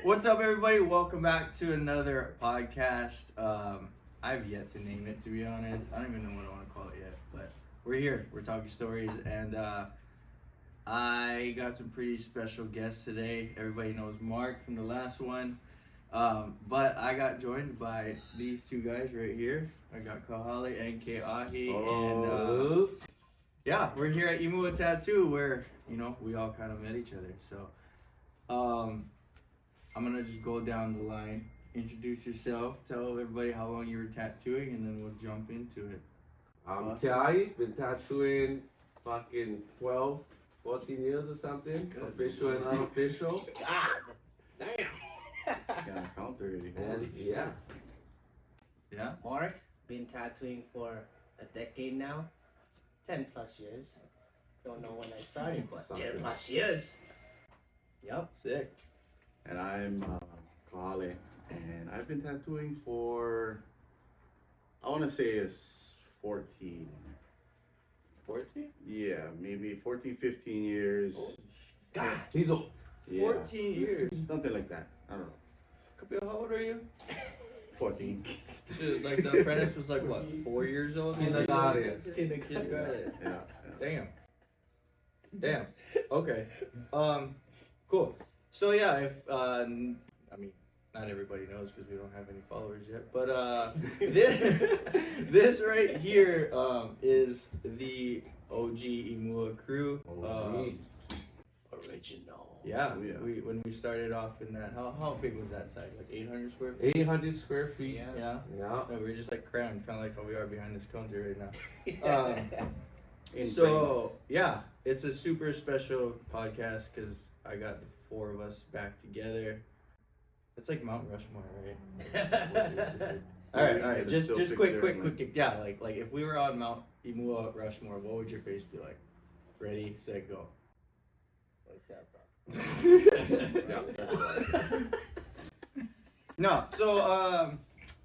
What's up, everybody? Welcome back to another podcast. I've yet to name it, to be honest. I don't even know what I want to call it yet, but we're here. We're talking stories, and I got some pretty special guests today. Everybody knows Marc from the last one, but I got joined by these two guys right here. I got Kahale and Keahi, and yeah, we're here at Imua Tattoo, where we all kind of met each other. So, I'm gonna just go down the line. Introduce yourself. Tell everybody how long you were tattooing, and then we'll jump into it. I'm Keahi. Been tattooing fucking 12, 14 years or something. Good. Official and unofficial. God damn. Got a count already. And yeah. Yeah. Marc, been tattooing for a decade now. 10 plus years. Don't know when I started, but Something. 10 plus years. Yup. Sick. And I'm Kahale, and I've been tattooing for, I want to say it's 14. 14? Yeah, maybe 14, 15 years. God. He's old. Yeah, 14 years. something like that. I don't know. Kapil, how old are you? 14. Shit, like the apprentice was like what, 4 years old? Kindergarten. Kindergarten. Yeah. Damn. Okay. Cool. So yeah, if I mean, not everybody knows because we don't have any followers yet, but this right here is the OG Imua crew. OG. Original. Yeah, Oh, yeah. when we started off in that, how big was that site? Like 800 square feet? 800 square feet. Yeah. Yeah. Yeah. No, we were just like crammed, kind of like how we are behind this counter right now. In So yeah, it's a super special podcast because I got the four of us back together. It's like Mount Rushmore, right? All right. Just quick. Yeah, like if we were on Mount Imua Rushmore, what would your face be like? Ready, set, go. Like that, bro. Yeah, that's right. No, so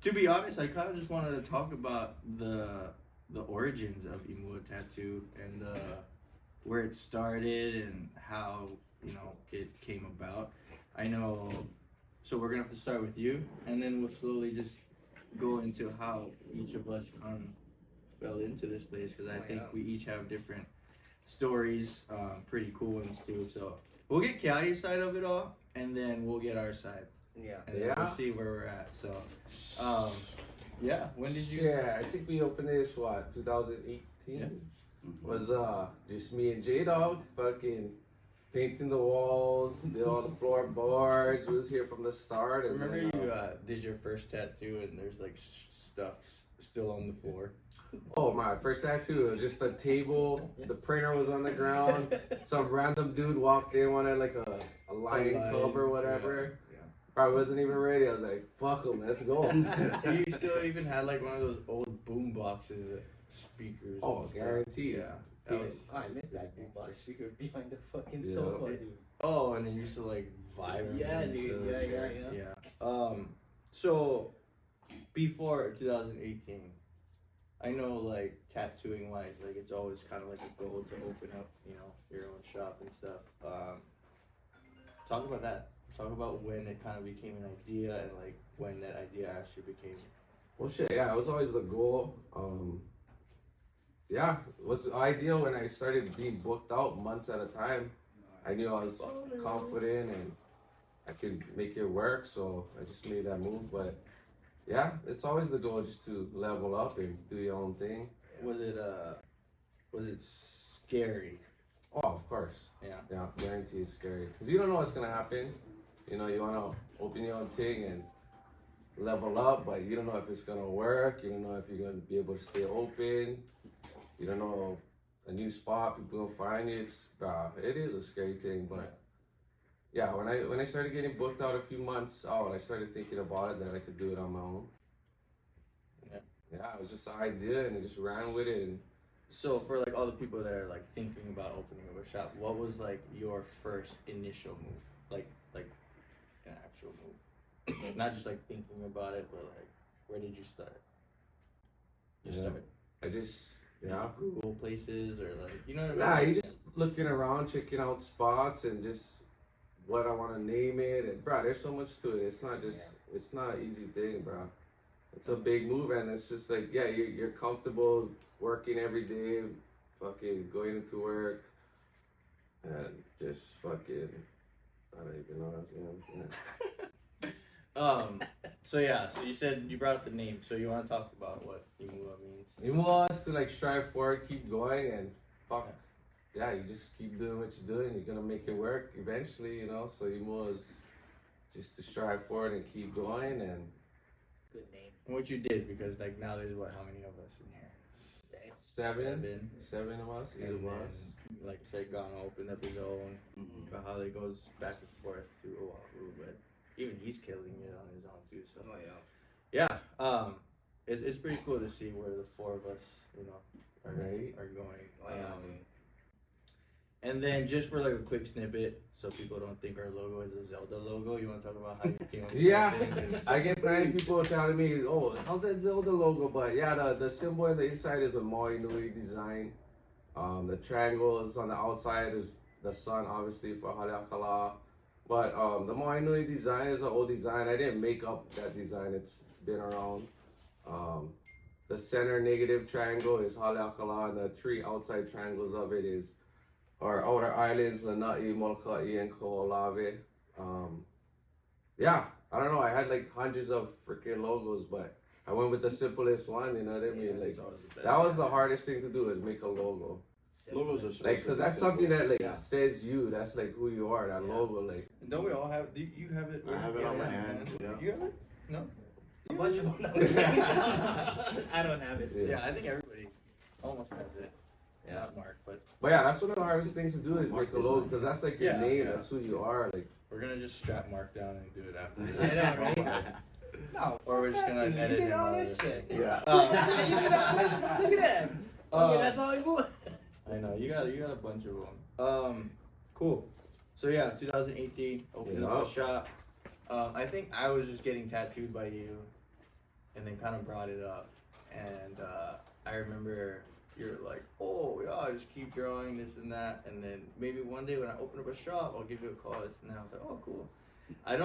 to be honest, I kind of just wanted to talk about the origins of Imua Tattoo and where it started and how it came about. I know, so we're gonna have to start with you, and then we'll slowly just go into how each of us kind of fell into this place, because I think we each have different stories, pretty cool ones too. So we'll get Keahi's side of it all, and then we'll get our side. Yeah. And then we'll see where we're at. So, yeah. When did you? Yeah, I think we opened this, 2018? Yeah. Was just me and J-Dog fucking painting the walls, did all the floorboards. We was here from the start. And Remember then, you did your first tattoo and there's like stuff still on the floor. Oh, my first tattoo, it was just a table, the printer was on the ground, some random dude walked in, wanted like a lion cub or whatever. Yeah. Probably wasn't even ready. I was like, fuck him, let's go. And you still even had like one of those old boom boxes, speakers. Oh, and stuff. guaranteed. Yeah. That was, Oh, I missed that boombox speaker behind the fucking Yeah. sofa, dude. oh, and then you used to like vibe. Yeah, dude. Yeah. So before 2018, I know like tattooing wise, like it's always kind of like a goal to open up, your own shop and stuff. Talk about that. Talk about when it kind of became an idea and like when that idea actually became. Well, shit, yeah, it was always the goal. Yeah, it was ideal when I started being booked out months at a time. I knew I was confident and I could make it work, so I just made that move. But yeah, it's always the goal just to level up and do your own thing. Was it scary? Oh, of course. Yeah. Yeah, guarantee it's scary. Because you don't know what's going to happen. You want to open your own thing and level up, but you don't know if it's going to work. You don't know if you're going to be able to stay open. You don't know a new spot, people don't find it. It is a scary thing, but yeah, when I started getting booked out a few months out, I started thinking about it that I could do it on my own. Yeah, it was just an idea, and I just ran with it. And So for like all the people that are like thinking about opening up a shop, what was like your first initial move? Like an actual move, not just like thinking about it, but like where did you start? I just Google places or like what I mean? Nah, you just looking around, checking out spots, and just what I want to name it, and bro, there's so much to it. It's not just, it's not an easy thing, bro. It's a big move, and it's just like, yeah, you're comfortable working every day, fucking going into work, and just fucking, I don't even know. So yeah, so you said you brought up the name, so you want to talk about what Imua means? Imua is to like strive forward, keep going, and fuck. Yeah, you just keep doing what you're doing. You're gonna make it work eventually, you know. So Imua is just to strive forward and keep going, and Good name. And what you did, because like now there's what, how many of us in here? seven of us, eight And of us. then, like I said, Ghana opened up his own. Mhm. Kahale goes back and forth to Oahu, but even he's killing it on his own too. So Oh yeah. yeah, it's pretty cool to see where the four of us, you know, Right. are going. Oh yeah. And then just for like a quick snippet, so people don't think our logo is a Zelda logo, you want to talk about how you came up with Yeah, that thing? 'Cause- I get plenty of people telling me, "Oh, how's that Zelda logo?" But yeah, the symbol on the inside is a Moai Nui design. The triangle is on the outside is the sun, obviously for Haleakala. But the Moai Nui design is an old design. I didn't make up that design. It's been around. The center negative triangle is Haleakala, and the three outside triangles of it is our outer islands, Lanai, Molokai, and Ko'olave. Yeah, I don't know. I had like hundreds of freaking logos, but I went with the simplest one. You know what I mean? Like it's always the best. that was the hardest thing to do, is make a logo. Logos are so Like, cause that's something that like Yeah. says you. That's like who you are. That Yeah. logo, like. Don't we all have? Do you have it? I have it on my Yeah, hand, man. yeah. You have it? No. A bunch of them. I don't have it. Yeah, I think everybody almost has it. Yeah. Not Marc, but But yeah, that's one of the hardest things to do is make a logo, cause that's like your Yeah, name. yeah. That's who you are. Like. we're gonna just strap Marc down and do it after. I know, right? No. Or we're just gonna You edit did him all out of this this shit. thing. Yeah. You did all this. Look at that. Okay, that's all I do. I know you got a bunch of them. Cool. So yeah, 2018 opened up a shop. I think I was just getting tattooed by you, and then kind of brought it up, and I remember you're like, oh yeah, just keep drawing this and that, and then maybe one day when I open up a shop, I'll give you a call. And I was like, oh cool. I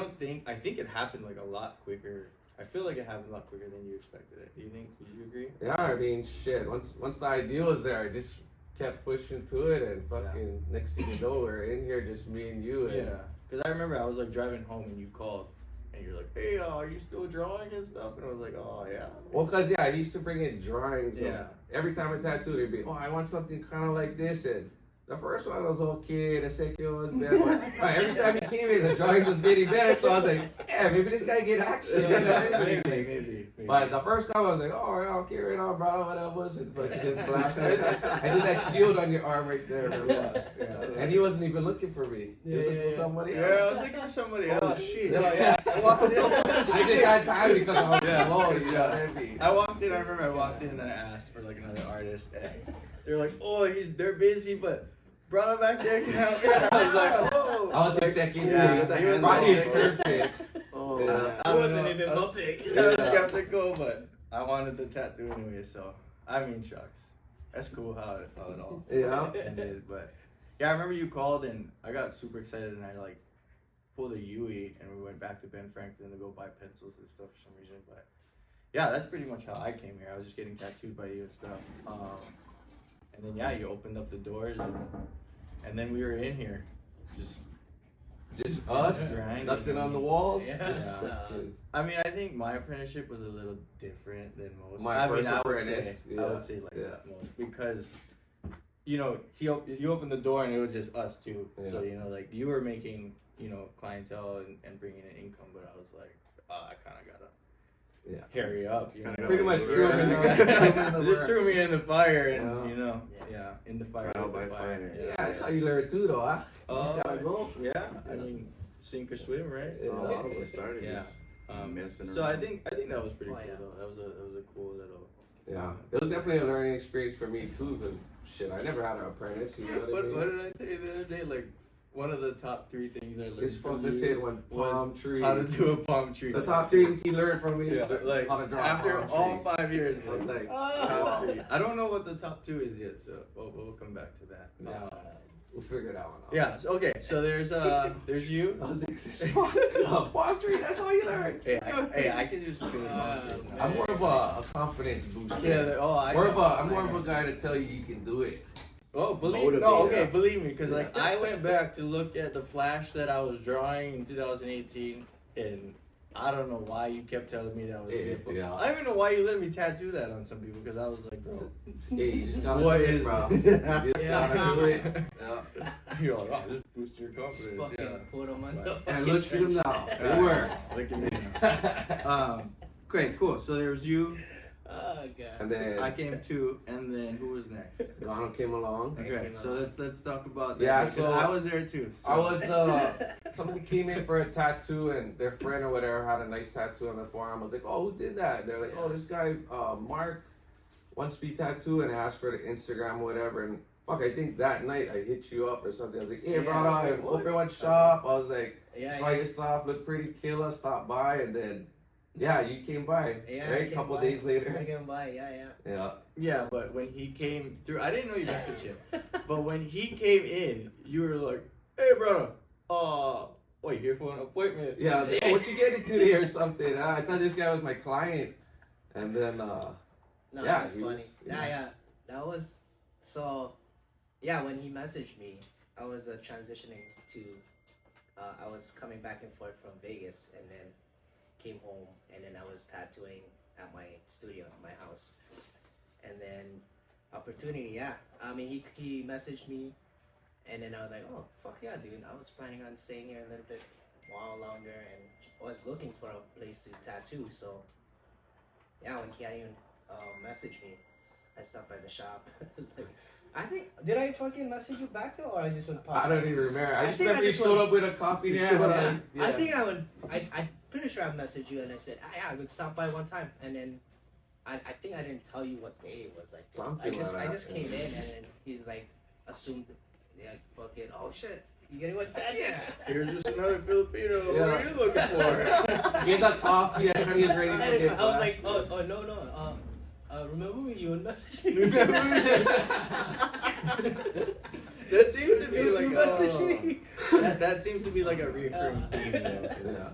think it happened like a lot quicker. I feel like it happened a lot quicker than you expected it. Do you think? Would you agree? Yeah, I mean, shit. Once the idea was there, I just kept pushing to it, and fucking next thing you know, we're in here, just me and you. And Yeah, because I remember I was like driving home and you called and you're like, hey, are you still drawing and stuff? And I was like, oh yeah. Well, cause yeah, he used to bring in drawings. Yeah. Of every time I tattooed, he'd be, oh, I want something kind of like this, and the first one was okay, the second one was bad. But every time he came in, the drawings was getting better. So I was like, yeah, maybe this guy get action. You know what I mean? Maybe. But the first time I was like, oh, yeah, okay, right on, bro, whatever. And fucking just blast it. I did that shield on your arm right there, bro. Yeah. And he wasn't even looking for me. He was looking for somebody Yeah, else. I was looking for somebody else. Oh shit. Yeah, I walked in. I just had time because I was slow, you know what I mean? I walked in. I remember I walked in and I asked for like another artist, and they're like, "Oh, they're busy, but brought him back there to help." Yeah, I was like, "Oh." I was his second Yeah, year. he was Probably his my third pick. Oh, Yeah. yeah. I It wasn't know, even I my was- pick. I was skeptical, but I wanted the tattoo anyway. So I mean, shucks, that's cool how it all Yeah. ended. But yeah, I remember you called and I got super excited and I like pulled a Yui and we went back to Ben Franklin to go buy pencils and stuff for some reason. But yeah, that's pretty much how I came here. I was just getting tattooed by you and stuff. And then yeah, you opened up the doors and then we were in here, Just us, grinding. nothing on the walls. Yeah. Just Yeah. fucking- I mean, I think my apprenticeship was a little different than most. My I mean, first I would apprentice, say, I yeah, would say like yeah. most because, you know, you opened the door and it was just us two. So Yeah. you know, like you were making clientele and bringing in income, but I was like, I kind of gotta hurry up. You know? Pretty much Yeah. threw him in the Just threw me in the fire and Yeah. in the fire. Trial with the by fire. Yeah, that's how you learn too, though, huh? You Oh, just gotta go. Yeah, I mean, sink or swim, right? Yeah. A lot of us started Yeah. just messing So I around. think that was pretty Oh, cool yeah. though. That was a cool little. Yeah, it was definitely a learning experience for me too, because shit, I never had an apprentice. You know what I mean? What did I tell you the other day? Like one of the top 3 things I learned This from fucker you said one palm was tree. how to do a palm tree. The top things he learned from me, Yeah, like how to draw after a palm all tree. 5 years. I was like, top 3. I don't know what the top 2 is yet, so we'll come back to that. Yeah. We'll figure that one out. Yeah. Okay. So there's you. I was like, palm tree. That's all you learn. Hey, I can just feel it. I'm more of a confidence booster. Yeah. I'm more of a guy to tell you you can do it. Oh, believe me, because like I went back to look at the flash that I was drawing in 2018, and I don't know why you kept telling me that was beautiful. Yeah. I don't even know why you let me tattoo that on some people, because I was like, bro, Yeah, you just gotta What do it, is bro. it? You just gotta do it. Yeah. you're like, oh, just boost your confidence. Fucking Yeah. put 'em on the And look at him now. It works. Look at me now. Great, cool. So there was you. Oh god. And then I came too, and then who was next? Gano came along. Okay, so let's talk about that. Yeah, because so I was there too. So. I was somebody came in for a tattoo and their friend or whatever had a nice tattoo on their forearm. I was like, oh, who did that? They're like, oh, this guy Marc wants to be tattooed, and I asked for the Instagram or whatever. And fuck, I think that night I hit you up or something. I was like, hey, brother, open one shop. I was like, saw your stuff, looked pretty killer. Stopped by, and then. Yeah, you came by, right? A couple days later. I came by, Yeah. Yeah, but when he came through, I didn't know you messaged him. But when he came in, you were like, "Hey, brother, wait, here for an appointment?" Yeah, I was like, oh, what you getting today or something? I thought this guy was my client, and then No, yeah, that's he funny. was- Yeah, that was so. Yeah, when he messaged me, I was transitioning to. I was coming back and forth from Vegas, and then came home, and then I was tattooing at my studio, at my house, and then opportunity. Yeah, I mean he messaged me, and then I was like, oh fuck yeah, dude. I was planning on staying here a little bit while longer, and was looking for a place to tattoo. So yeah, when Keahi messaged me, I stopped by the shop. Like, I think did I fucking message you back though, or I just went pop? I don't even remember. I just think remember you showed up with a coffee You there. showed and up. then- I think I would. I'm pretty sure I messaged you and I said, yeah, I would stop by one time, and then I think I didn't tell you what day it was. Like Something I just like that. came in, and then he's like assumed, like fucking, oh shit, you getting one tattoo? Here's just another Filipino. What Yeah. are you looking for? Get that coffee. I think he's ready And to then get I was like, blasted. oh no. Remember when you would message me? That seems to be You like messaged me. that seems to be like a recurring theme. Yeah.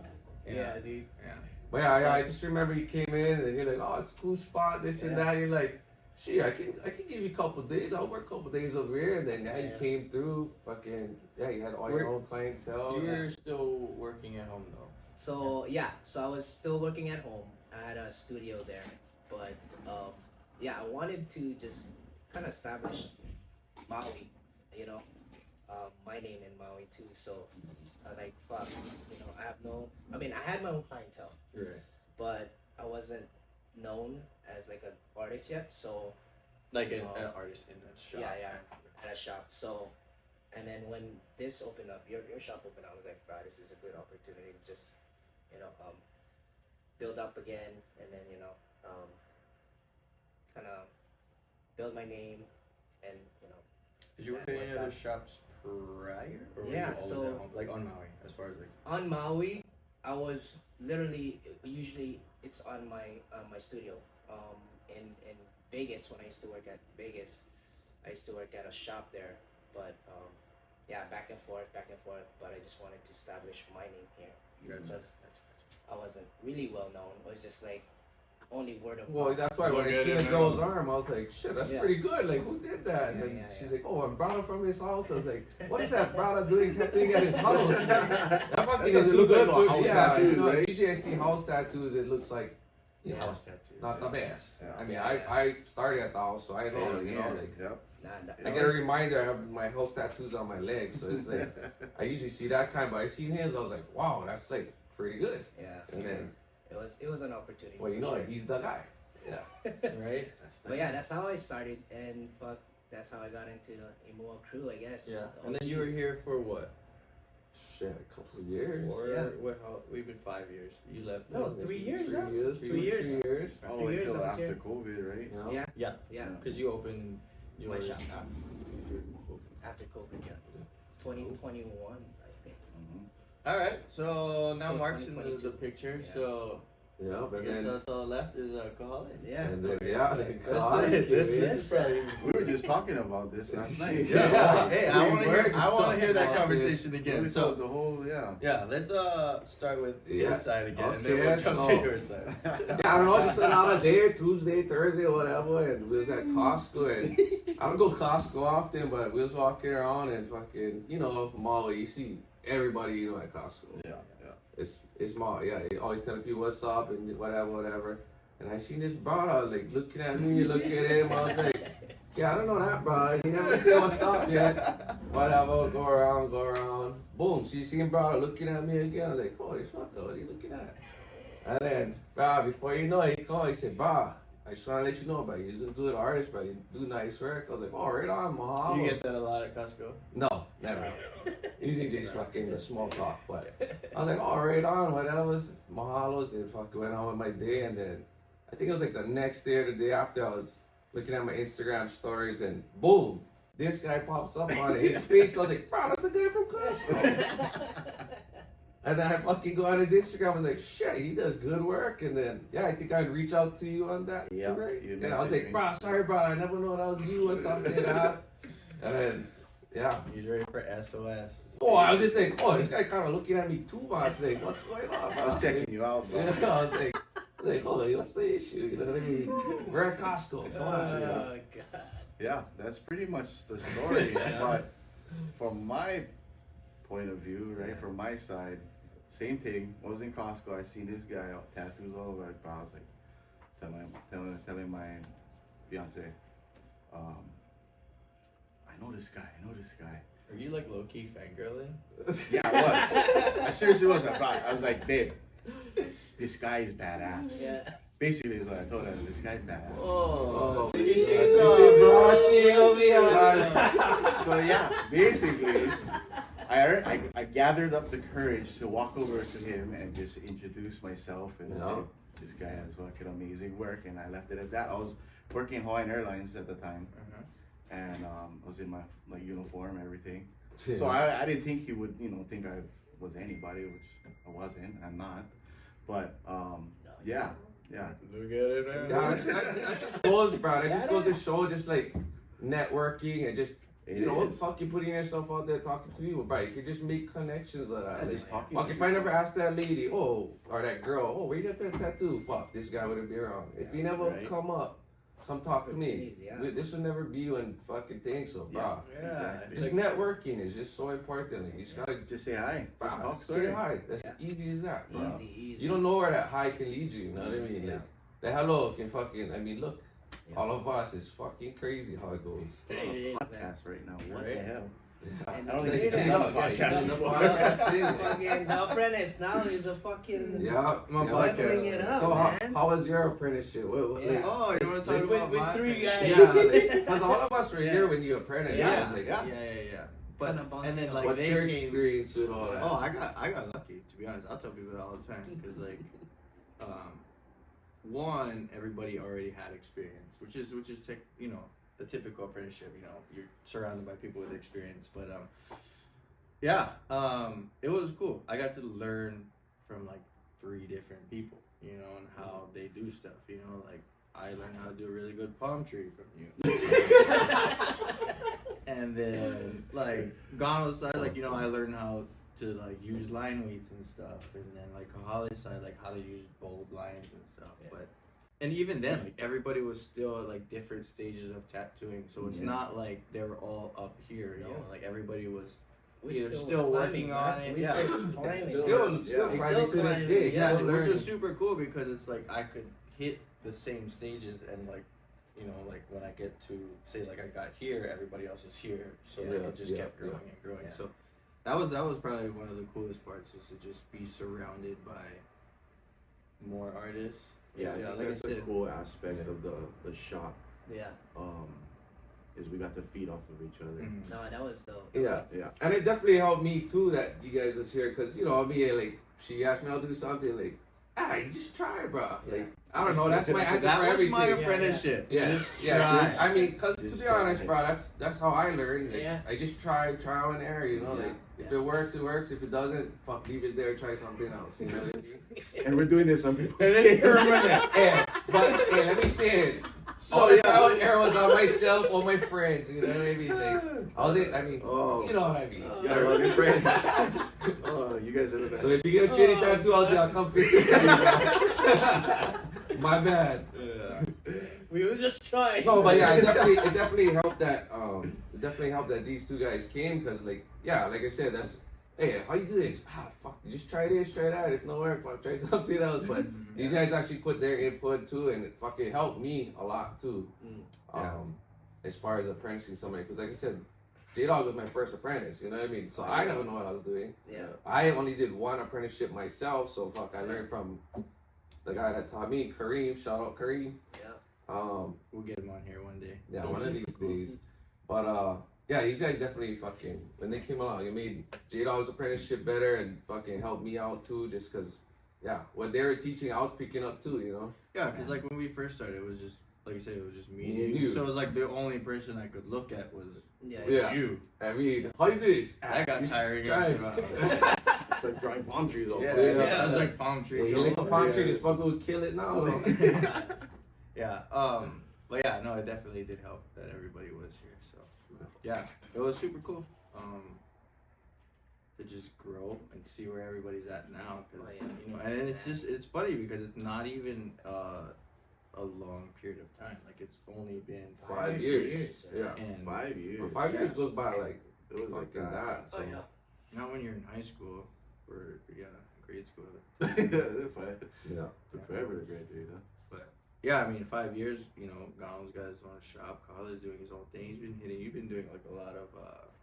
Yeah, dude. But yeah, I just remember you came in and you're like, oh, it's a cool spot, this and that. You're like, shit, I can give you a couple days. I'll work a couple days over here. And then you came through, fucking, you had all your own clientele. You were still working at home though. So I was still working at home. I had a studio there, but I wanted to just kind of establish Maui, my name in Maui too. So I was like, fuck, I had my own clientele, Right. but I wasn't known as like an artist yet. So Like an artist in a shop. at a shop. So, and then when this opened up, your shop opened up, I was like, bro, this is a good opportunity to just, build up again, and then, kind of build my name, and, Did you work at any other shops prior? Or were Yeah, you always so- at home? Like on Maui, as far as like. on Maui, I was literally, usually it's on my studio. In Vegas, when I used to work at Vegas, I used to work at a shop there, but back and forth, but I just wanted to establish my name here because I wasn't really well known. It was just like only word of Well, mouth. that's why when I Good seen the enough. girl's arm, I was like, shit, that's Yeah. pretty good. Like, who did that? Yeah, And yeah, she's yeah. like, oh, I'm brother from his house. I was like, what is that brother doing tattooing at his house? That fucking That's doesn't too look good good. for a house tattoo, right? Usually I see house tattoos, it looks like, House tattoos. not the best. Yeah. I mean, Yeah. I started at the house, so I know, like, Yep. I get a reminder I have my house tattoos on my leg, so it's like, I usually see that kind, but I seen his, I was like, wow, that's like pretty good. Yeah, And then, it was an opportunity. well, you for know, sure. like, he's the guy. Yeah. Right? But yeah, that's how I started, and that's how I got into the Imua Crew, I guess. Yeah. The And then you were OGs. here for what? Shit, a couple of years. Or Yeah. we've been 5 years. You left. No, for- 3 years. 3 huh? years. 3 years. 3 years. Oh, 2 years until I was after here. COVID, right? You know? Yeah, Yeah. yeah. Because you opened My yours shop. after. After COVID, yeah. 2021, I think. Mhm. All right. So now Oh, Marc's in the 2022. picture. Yeah. So Yep, I and guess then that's all left is Kahale. Yeah. and then story. yeah, then Kahale That's it. came This in. is probably. We were just talking about this last night. Yeah. Yeah. Hey, I want to hear. Work I want to hear that something. conversation again. We So told the whole, yeah. yeah, let's start with Yeah. your side again, and then Okay, we'll jump so- to your side. Yeah, I don't know, just another day, Tuesday, Thursday, whatever, and we was at Costco, and I don't go Costco often, but we was walking around and fucking, you know, mall, you see everybody, you know, at Costco. Yeah, yeah. It's mall, yeah, he always telling people what's up and whatever. And I seen this broad, I was like, looking at me, looking at him, I was like, yeah, I don't know that broad, he never said what's up yet. Whatever, go around, boom, she seen broad looking at me again, I was like, holy fuck, what are you looking at? And then, bro, before you know it, he called. He said, bro, I just want to let you know, bro, you're a good artist, bro. You do nice work. I was like, oh, right on, mahalo. You get that a lot at Costco. No, never. Usually just fucking the small talk. But I was like, oh, right on, whatever. Mahalos, and fucking went on with my day. And then I think it was like the next day or the day after, I was looking at my Instagram stories, and boom, this guy pops up on his face. I was like, bro, that's the guy from Costco. And then I fucking go on his Instagram. I was like, shit, he does good work. And then, yeah, I think I'd reach out to you on that. Yeah, too, right? you Yeah, I was messaged like, me. bro, sorry, bro. I never know that was you or something. And then, yeah. He's ready for SOS. Oh, I was just like, oh, this guy kind of looking at me too much. Like, what's going on, I bro? was checking you out, bro. You know, I was like, hold on, what's the issue? You know what I mean? We're at Costco. Come on. You know? Oh god. Yeah, that's pretty much the story. But from my point of view, right, from my side, same thing. I was in Costco. I seen this guy out, tattoos all over. I was like, telling my fiance, I know this guy. Are you like low key fangirling? Yeah, I was. I seriously was. I was like, babe, this guy is badass. Yeah. Basically, is what I told her. This guy's badass. Oh, Oh, you yeah. should So yeah, basically, I gathered up the courage to walk over to him and just introduce myself and Yeah. say, this guy has fucking amazing work, and I left it at that. I was working Hawaiian Airlines at the time, and I was in my uniform, everything. So I didn't think he would, think I was anybody, which I wasn't. I'm not. But yeah. Look at it now. Yeah, that just goes, bro. That just goes to show just like networking and just, It you know, is. fucking putting yourself out there talking to people, bro. You can just make connections like that. And Like, just talking fuck, to if I people. never asked that lady, or that girl, where you got that tattoo? Fuck, this guy wouldn't be around. If he never Right. come talk to me. Opportunities, yeah. This would never be one fucking thing, so, bro. Yeah. Exactly. Just networking is just so important. Like, you just gotta Just say hi. bro, Just talk to say her. hi. That's Yeah. easy as that, bro. Easy. You don't know where that hi can lead you, you know what I mean? Yeah. Like, the hello can fucking, I mean, look, Yeah. all of us is fucking crazy how it goes. It is, man. Podcast right now. What Right. the hell? And I don't you even did think it. about Yeah, podcast you before. podcast thing. Fucking the apprentice now he's a fucking Yeah, My yeah. podcast. leveling it up, So man. how was your apprenticeship? Yeah. Like, Oh, you want to talk It's- about with my three guys. yeah, because all of us were Yeah. here when you apprentice. Yeah, Like, yeah. But Kinda bouncing and then off. like what's they your came. experience with all that? Oh, I got lucky, to be honest. I'll tell people that all the time because one, everybody already had experience, which is the typical apprenticeship. You're surrounded by people with experience, but it was cool. I got to learn from like 3 different people, and how they do stuff. Like I learned how to do a really good palm tree from you. And then like Gonzo's side, I learned how to like use line weights and stuff, and then like Kahale's side, like how to use bold lines and stuff. Yeah. And even then, like everybody was still at like different stages of tattooing, so it's Yeah. not like they were all up here. Like everybody was We either was still working climbing, on man. it. We Yeah. still climbing. Still Still climbing to this climbing, day. Yeah, Still which learning. was super cool because it's like I could hit the same stages and like when I get to say like I got here, everybody else is here, so like Yeah, it just yeah, kept growing and growing. Yeah. So that was probably one of the coolest parts, is to just be surrounded by more artists. Yeah, I think like I that's a said, cool aspect of the shop. Yeah. Is we got to feed off of each other. mhm. No, that was dope. Yeah. Yeah. And it definitely helped me too that you guys was here, because me like she asked me I'll do something like, you just try, bro. Like I don't know, that's my answer that for was everything. my Yeah, apprenticeship. Yeah, Just yeah. try. I mean, cause to Just be honest, try. bro, that's how I learned. Like, Yeah. I just tried trial and error, like If it works, it works. If it doesn't, fuck, leave it there. Try something else. You know what I mean? And we're doing this on people's And it's permanent. Yeah, but hey, let me say it. So, All the yeah. trial and error was on myself or my friends. You know what I mean? Like, I mean, Oh. you know what I mean. You gotta love your friends. Oh, you guys are the best. So if you get a shitty tattoo out there, I'll come fix it for you. My bad. We were just trying. No, but yeah, it definitely helped that these two guys came because like I said, that's hey, how you do this? Fuck, you just try this, try that. If no work, fuck, try something else. But these guys actually put their input too, and it fucking helped me a lot too. As far as apprenticing somebody, because like I said, J-Dog was my first apprentice. You know what I mean? So I never know what I was doing. Yeah. I only did one apprenticeship myself, so fuck, I learned from the guy that taught me, Kareem. Shout out Kareem. Yeah. We'll get him on here one day. Yeah, one of these days. But yeah, these guys definitely fucking when they came along, it made J-Dog's apprenticeship better and fucking helped me out too, just cause what they were teaching, I was picking up too, you know. Yeah, because like when we first started, it was just like you said, it was just me Me and and you. you. So it was like the only person I could look at was Yeah. you. I mean, how you do this? I got tired. Try after it. about It's like drawing palm trees all Yeah, day. yeah, it was like palm Yeah, tree. you lick a palm tree, this fucker would kill it now though. Yeah. But yeah, no, it definitely did help that everybody was here. So yeah, it was super cool. To just grow and see where everybody's at now, because you know, and it's funny because it's not even a long period of time. Like it's only been 5 years. Yeah. And 5 years. But 5 years goes by like It was like fucking that. So. not when you're in high school or grade school. Yeah. Took forever to graduate, huh? Yeah, I mean 5 years. You know, Gonal's got his own shop. Kahale's doing his own thing. You've been doing like a lot of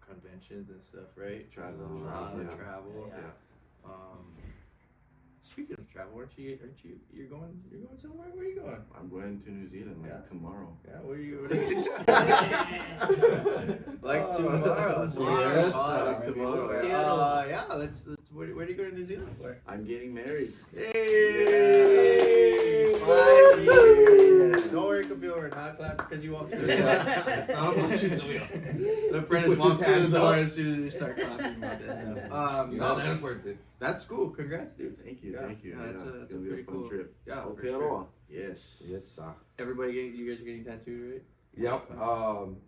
conventions and stuff, right? Travel. Travel. Yeah. Speaking of travel, you're going somewhere? Where are you going? I'm going to New Zealand tomorrow. Yeah, where are you? Like tomorrow. So Yes, tomorrow. Yeah, let's where are you going to New Zealand for? I'm getting married. Yay! 5 years. Don't worry, Kabil, we're not clapping because you walked through the door. It's not about you, The apprentice Puts his walks through hands the door up. as soon as you start clapping about this stuff. You know that important. That's cool. Congrats, dude. Thank you, Yeah. thank you. No, that's It's a gonna be pretty a fun cool trip. Yeah, for Aotearoa. sure. Yes. Yes, sir. You guys are getting tattooed, right? Yep. I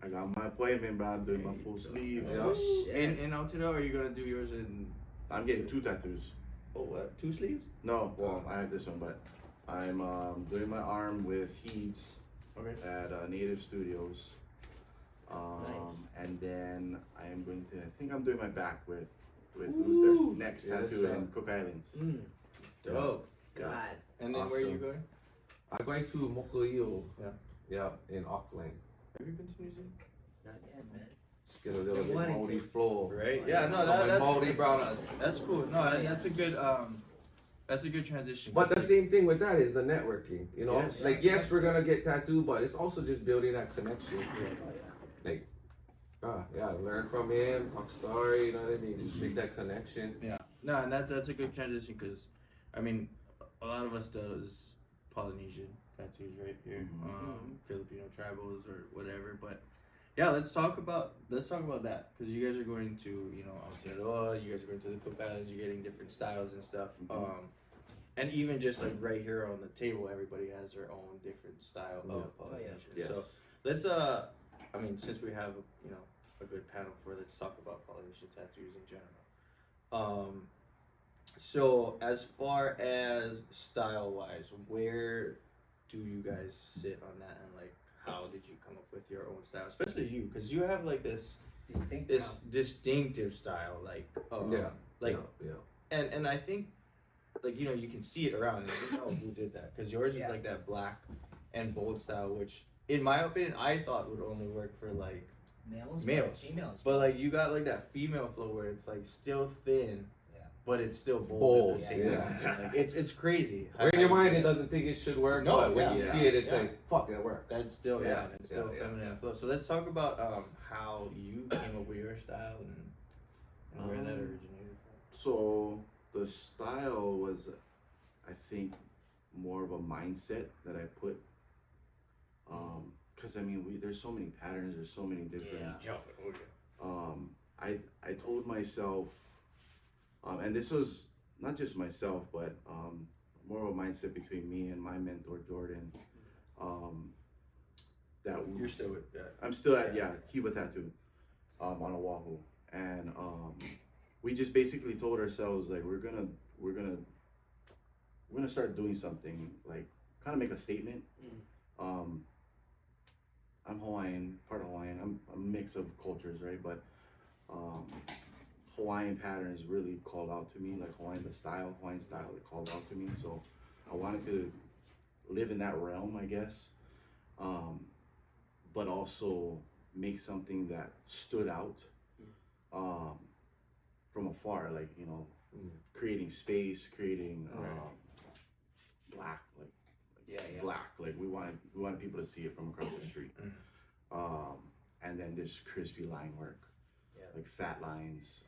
got my appointment, but I'm doing my full sleeve. Yep. In Aotearoa, or are you gonna do yours in? I'm getting 2 tattoos. Oh, what? 2 sleeves? No, well, I have this one, but I'm doing my arm with Heats Okay. at Native Studios. Nice. And then I am going to. I think I'm doing my back with Ooh. Luther. Next Yes, tattoo sir. in Cook Islands. Dope. God. And then where are you Awesome. going? I'm going to Mokoio. Yeah. Yeah, in Auckland. Have you been to New Zealand? Not yet, man. Just get a little bit Wanting Maori to. flow. Right. Yeah. No. From my That's Maori brothers. That's cool. No, that's a good. That's a good transition. But the same thing with that is the networking. You know, Yes. like yes, we're gonna get tattooed, but it's also just building that connection. Learn from him, talk story. You know what I mean? Just make that connection. Yeah. No, and that's a good transition because, I mean, a lot of us does Polynesian tattoos right here, Filipino tribals or whatever. But yeah, let's talk about that because you guys are going to Aotearoa, you guys are going to the Cook Islands, you're getting different styles and stuff. And even just like right here on the table, everybody has their own different style of Polynesian. Yes. So let's I mean, since we have a good panel for it, let's talk about Polynesian tattoos in general. So as far as style wise, where do you guys sit on that, and like how did you come up with your own style, especially you, because you have like this distinctive style, and I think like you can see it around and you know who did that, because yours is like that black and bold style, which in my opinion I thought would only work for like Males. females, but like you got like that female flow where it's like still thin, but it's still bold. Bold, At the same time. Like, it's crazy. Where in your mind it doesn't think it should work, No, but when you yeah. see it, it's Yeah. like fuck, that works. That's still it's still yeah. feminine flow. So let's talk about how you came up with your style and where that originated from. So the style was, I think, more of a mindset that I put. Because I mean, there's so many patterns, there's so many different. I told myself, and this was not just myself, but more of a mindset between me and my mentor Jordan. That You're still with that. I'm still at Imua Tattoo, on Oahu, and we just basically told ourselves like we're gonna start doing something, like kind of make a statement. I'm Hawaiian, part Hawaiian. I'm a mix of cultures, right? But Hawaiian patterns really called out to me, like Hawaiian style, it called out to me. So I wanted to live in that realm, I guess, but also make something that stood out from afar, like, you know, creating space, creating black, black, like we wanted people to see it from across the street. And then this crispy line work, like fat lines,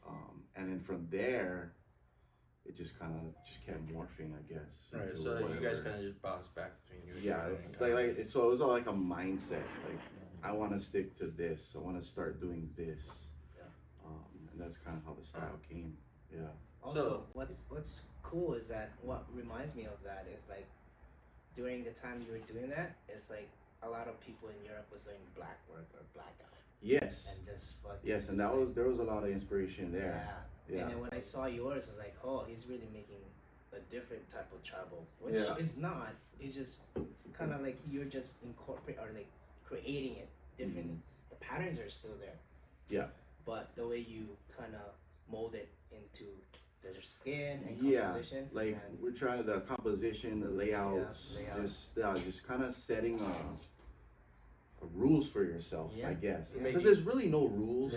and then from there it just kind of kept morphing, I guess. Right. So you guys kind of just bounced back between you. Yeah, so it was all like a mindset. Like I want to stick to this. I want to start doing this. And that's kind of how the style came. Yeah. Also, what's cool is that what reminds me of that is like during the time you were doing that, it's like a lot of people in Europe was doing black work or blackout. Yes. And just fucking. Yes, and there was a lot of inspiration there. Yeah. And then when I saw yours, I was like, oh, he's really making a different type of trouble, which is not. It's just kind of like you're just incorporate or like creating it different. The patterns are still there. Yeah. But the way you kind of mold it into the skin and composition. Like we're trying the composition, the layouts, just kind of setting rules for yourself, I guess. Because there's really no rules.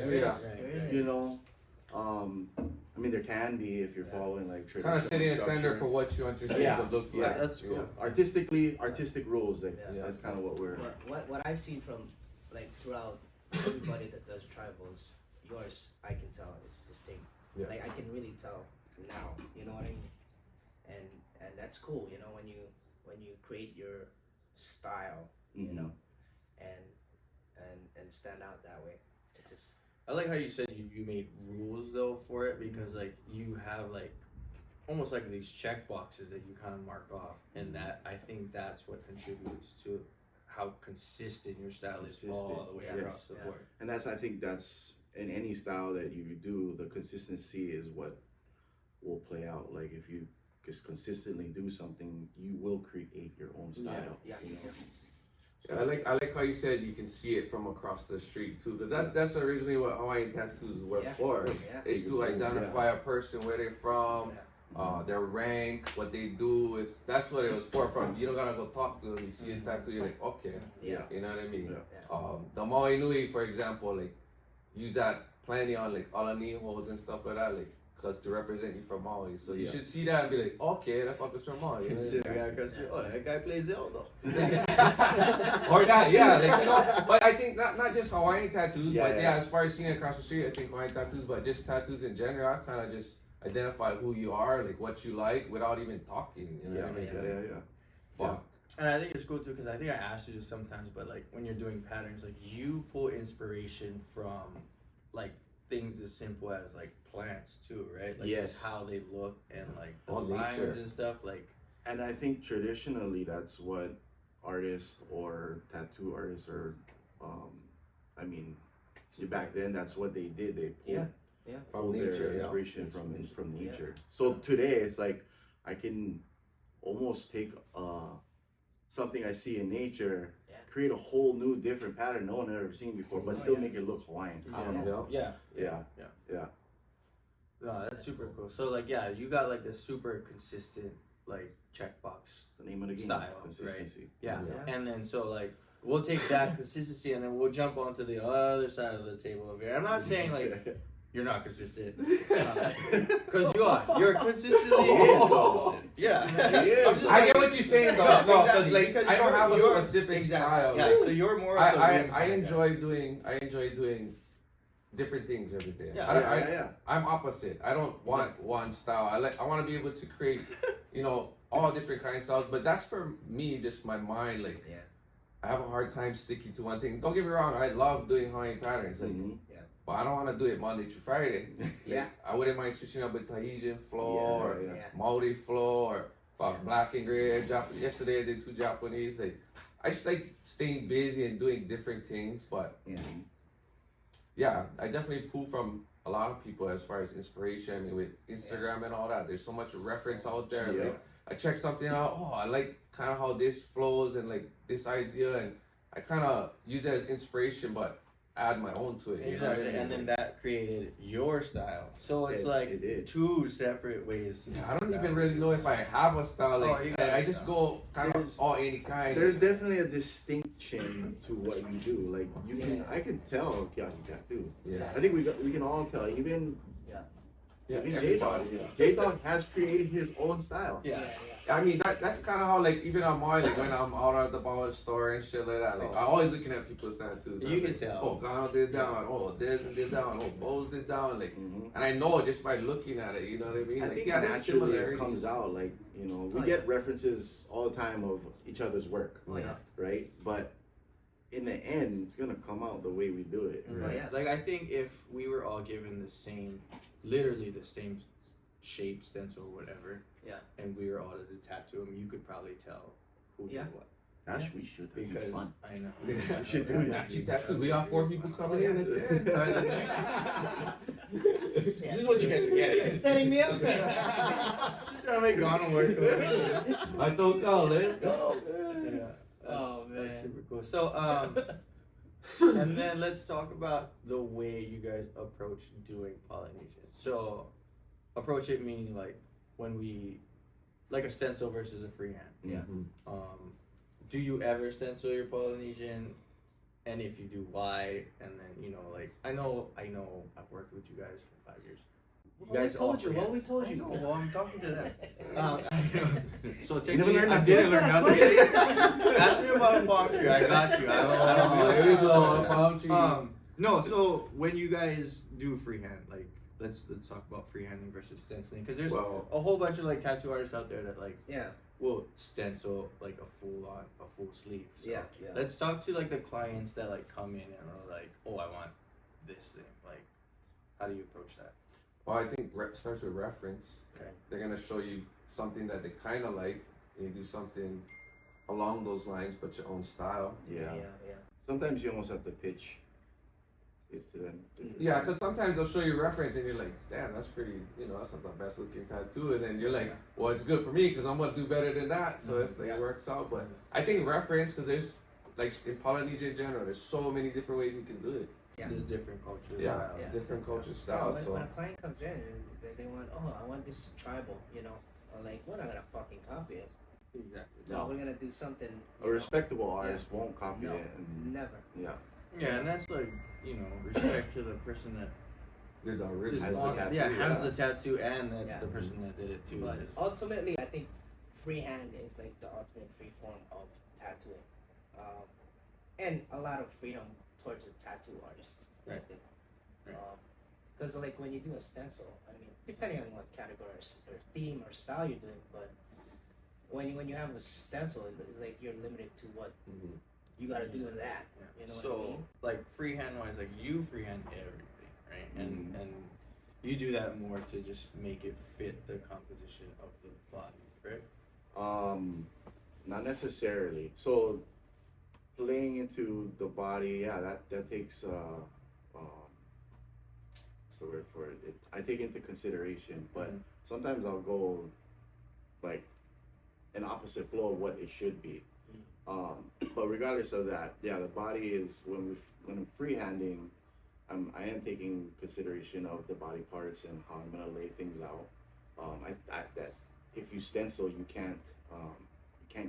You know. I mean, there can be if you're following like traditional kind of setting a standard for what you want your skin to look like. Yeah, that's cool. Artistic rules. Like, that's kind of what we're. What I've seen from like throughout everybody that does tribals, yours I can tell is distinct. Like I can really tell now. You know what I mean? And that's cool. You know when you create your style, you know, and stand out that way. It just. I like how you said you made rules though for it, because like you have like almost like these check boxes that you kind of mark off, and that I think that's what contributes to how consistent your style is all the way across the board. And I think that's in any style that you do, the consistency is what will play out. Like if you just consistently do something, you will create your own style. Yeah. I like how you said you can see it from across the street too, because that's originally what Hawaiian tattoos were for. It's to identify a person, where they're from, their rank, what they do. That's what it was for. From you don't gotta go talk to them. You see his tattoo, you're like, okay, you know what I mean. The Maui Nui, for example, like use that plenty on like Alanihos and stuff like that, like. Cause to represent you from Maui, so you should see that and be like, okay, that fucker's from Maui. You know? That guy plays Zelda. Or that, like, you know. But I think not just Hawaiian tattoos, but as far as seeing it across the street, I think Hawaiian tattoos, but just tattoos in general, I kind of just identify who you are, like what you like, without even talking. You know what I mean? Fuck. And I think it's cool too, because I think I asked you this sometimes, but like when you're doing patterns, like you pull inspiration from like things as simple as like plants too, right? Like just how they look and like the lines and stuff, like. And I think traditionally that's what artists or tattoo artists are, I mean, back then that's what they did. They pulled from their nature, inspiration from nature. So today it's like I can almost take something I see in nature, create a whole new different pattern no one had ever seen before, but still make it look Hawaiian. I don't know. Yeah. No, that's super cool. So like, you got like this super consistent like checkbox The name of the game, style, consistency. right? Yeah. And then so like we'll take that consistency and then we'll jump onto the other side of the table over here. I'm not saying like you're not consistent, because you are. You're consistently I get what you're saying though. No, because like I don't have a specific style. Yeah, like, so you're more. I enjoy doing different things every day. I'm opposite. I don't want one style. I want to be able to create, you know, all different kinds of styles. But that's for me, just my mind. Like, I have a hard time sticking to one thing. Don't get me wrong. I love doing Hawaiian patterns. Like, but I don't want to do it Monday through Friday. Yeah. I wouldn't mind switching up with Tahitian flow or Yeah. Maori flow or black and gray. Yesterday I did 2 Japanese. Like, I just like staying busy and doing different things. But yeah, I definitely pull from a lot of people as far as inspiration with Instagram and all that. There's so much reference out there. Yeah. Like, I check something out. Oh, I like kind of how this flows and like this idea, and I kind of use it as inspiration, but add my own to it. You know what I mean? And then that created your style. So it's It 2 separate ways. To I don't even really know if I have a style. Like, you got I a just style. go kind of all any kind. There's definitely a distinction to what you do. Like you can, I can tell Keahi tattoo. Yeah. I think we can all tell. Even Everybody. J-Dog has created his own style. Yeah. I mean, that's kind of how, like, even on mine, like, when I'm out at the bar store and shit like that, like, I'm always looking at people's tattoos. You can like, tell. Oh, Ghana did down. Oh, Desmond did down. Oh, Bose did down. Like, and I know just by looking at it, you know what I mean? I Like, think yeah, there's naturally it similarities. comes out. Like, you know, we Oh, get references all the time of each other's work, Oh, yeah. right? But in the end, it's gonna come out the way we do it. Oh, yeah. Like, I think if we were all given the same, literally the same shape, stencil, whatever, and we were all to tattoo them, you could probably tell who did what. Gosh, we should. That'd be Because fun. I know. We should do that. Actually, tattoo. We got 4 people coming in at 10. This is what you get. You're setting me up. Just trying to make Ghana work. I don't know. Let's go. Yeah. Oh, That's man. super cool. So, and then let's talk about the way you guys approach doing Polynesian. So, approach it meaning like when we, like a stencil versus a freehand. Yeah. Do you ever stencil your Polynesian? And if you do, why? And then, you know, like, I know I've worked with you guys for 5 years. What we told I you. know, well, I'm talking to them. So never technically, learned I that. didn't learn nothing. Ask me about a palm tree. I got you. I don't know. There you go, palm tree. No, so when you guys do freehand, like, let's talk about freehanding versus stenciling, because there's Well, a whole bunch of like tattoo artists out there that like Yeah. will stencil like a full sleeve. So Yeah. let's talk to like the clients that like come in and are like, oh, I want this thing. Like, how do you approach that? well, I think starts with reference. Okay. They're gonna show you something that they kind of like, and you do something along those lines, but your own style. Yeah. Yeah. Sometimes you almost have to pitch it to them. Yeah, because sometimes they'll show you reference, and you're like, damn, that's pretty. You know, that's not the best looking tattoo, and then you're like, well, it's good for me because I'm gonna do better than that. So it's like it works out. But I think reference, because there's like in Polynesia in general, there's so many different ways you can do it. Yeah. There's different cultures. Yeah, styles. Yeah. different culture Yeah, styles. when So a client comes in and they want, oh, I want this tribal, you know, I'm like, we're not gonna fucking copy it. Exactly. No, No. we're gonna do something. A respectable artist won't copy No, it. And, never. yeah. Yeah, and that's like, you know, respect to the person that they're the is original. Has the on, tattoo, has yeah. the tattoo and that Yeah. the person that did it too. But is- ultimately, I think freehand is like the ultimate free form of tattooing, and a lot of freedom towards the tattoo artist. Right. Because like when you do a stencil, I mean, depending on what category or theme or style you're doing, but when you have a stencil, it's like you're limited to what Mhm. you gotta do in that. Yeah. You know So, what I mean? like freehand wise, like you freehand everything, right? And you do that more to just make it fit the composition of the body, right? Not necessarily. So playing into the body, yeah, that takes what's the word for it? I take into consideration, but Mhm. sometimes I'll go like an opposite flow of what it should be. But regardless of that, yeah, the body is when I'm freehanding, I am taking consideration of the body parts and how I'm gonna lay things out. That if you stencil, you can't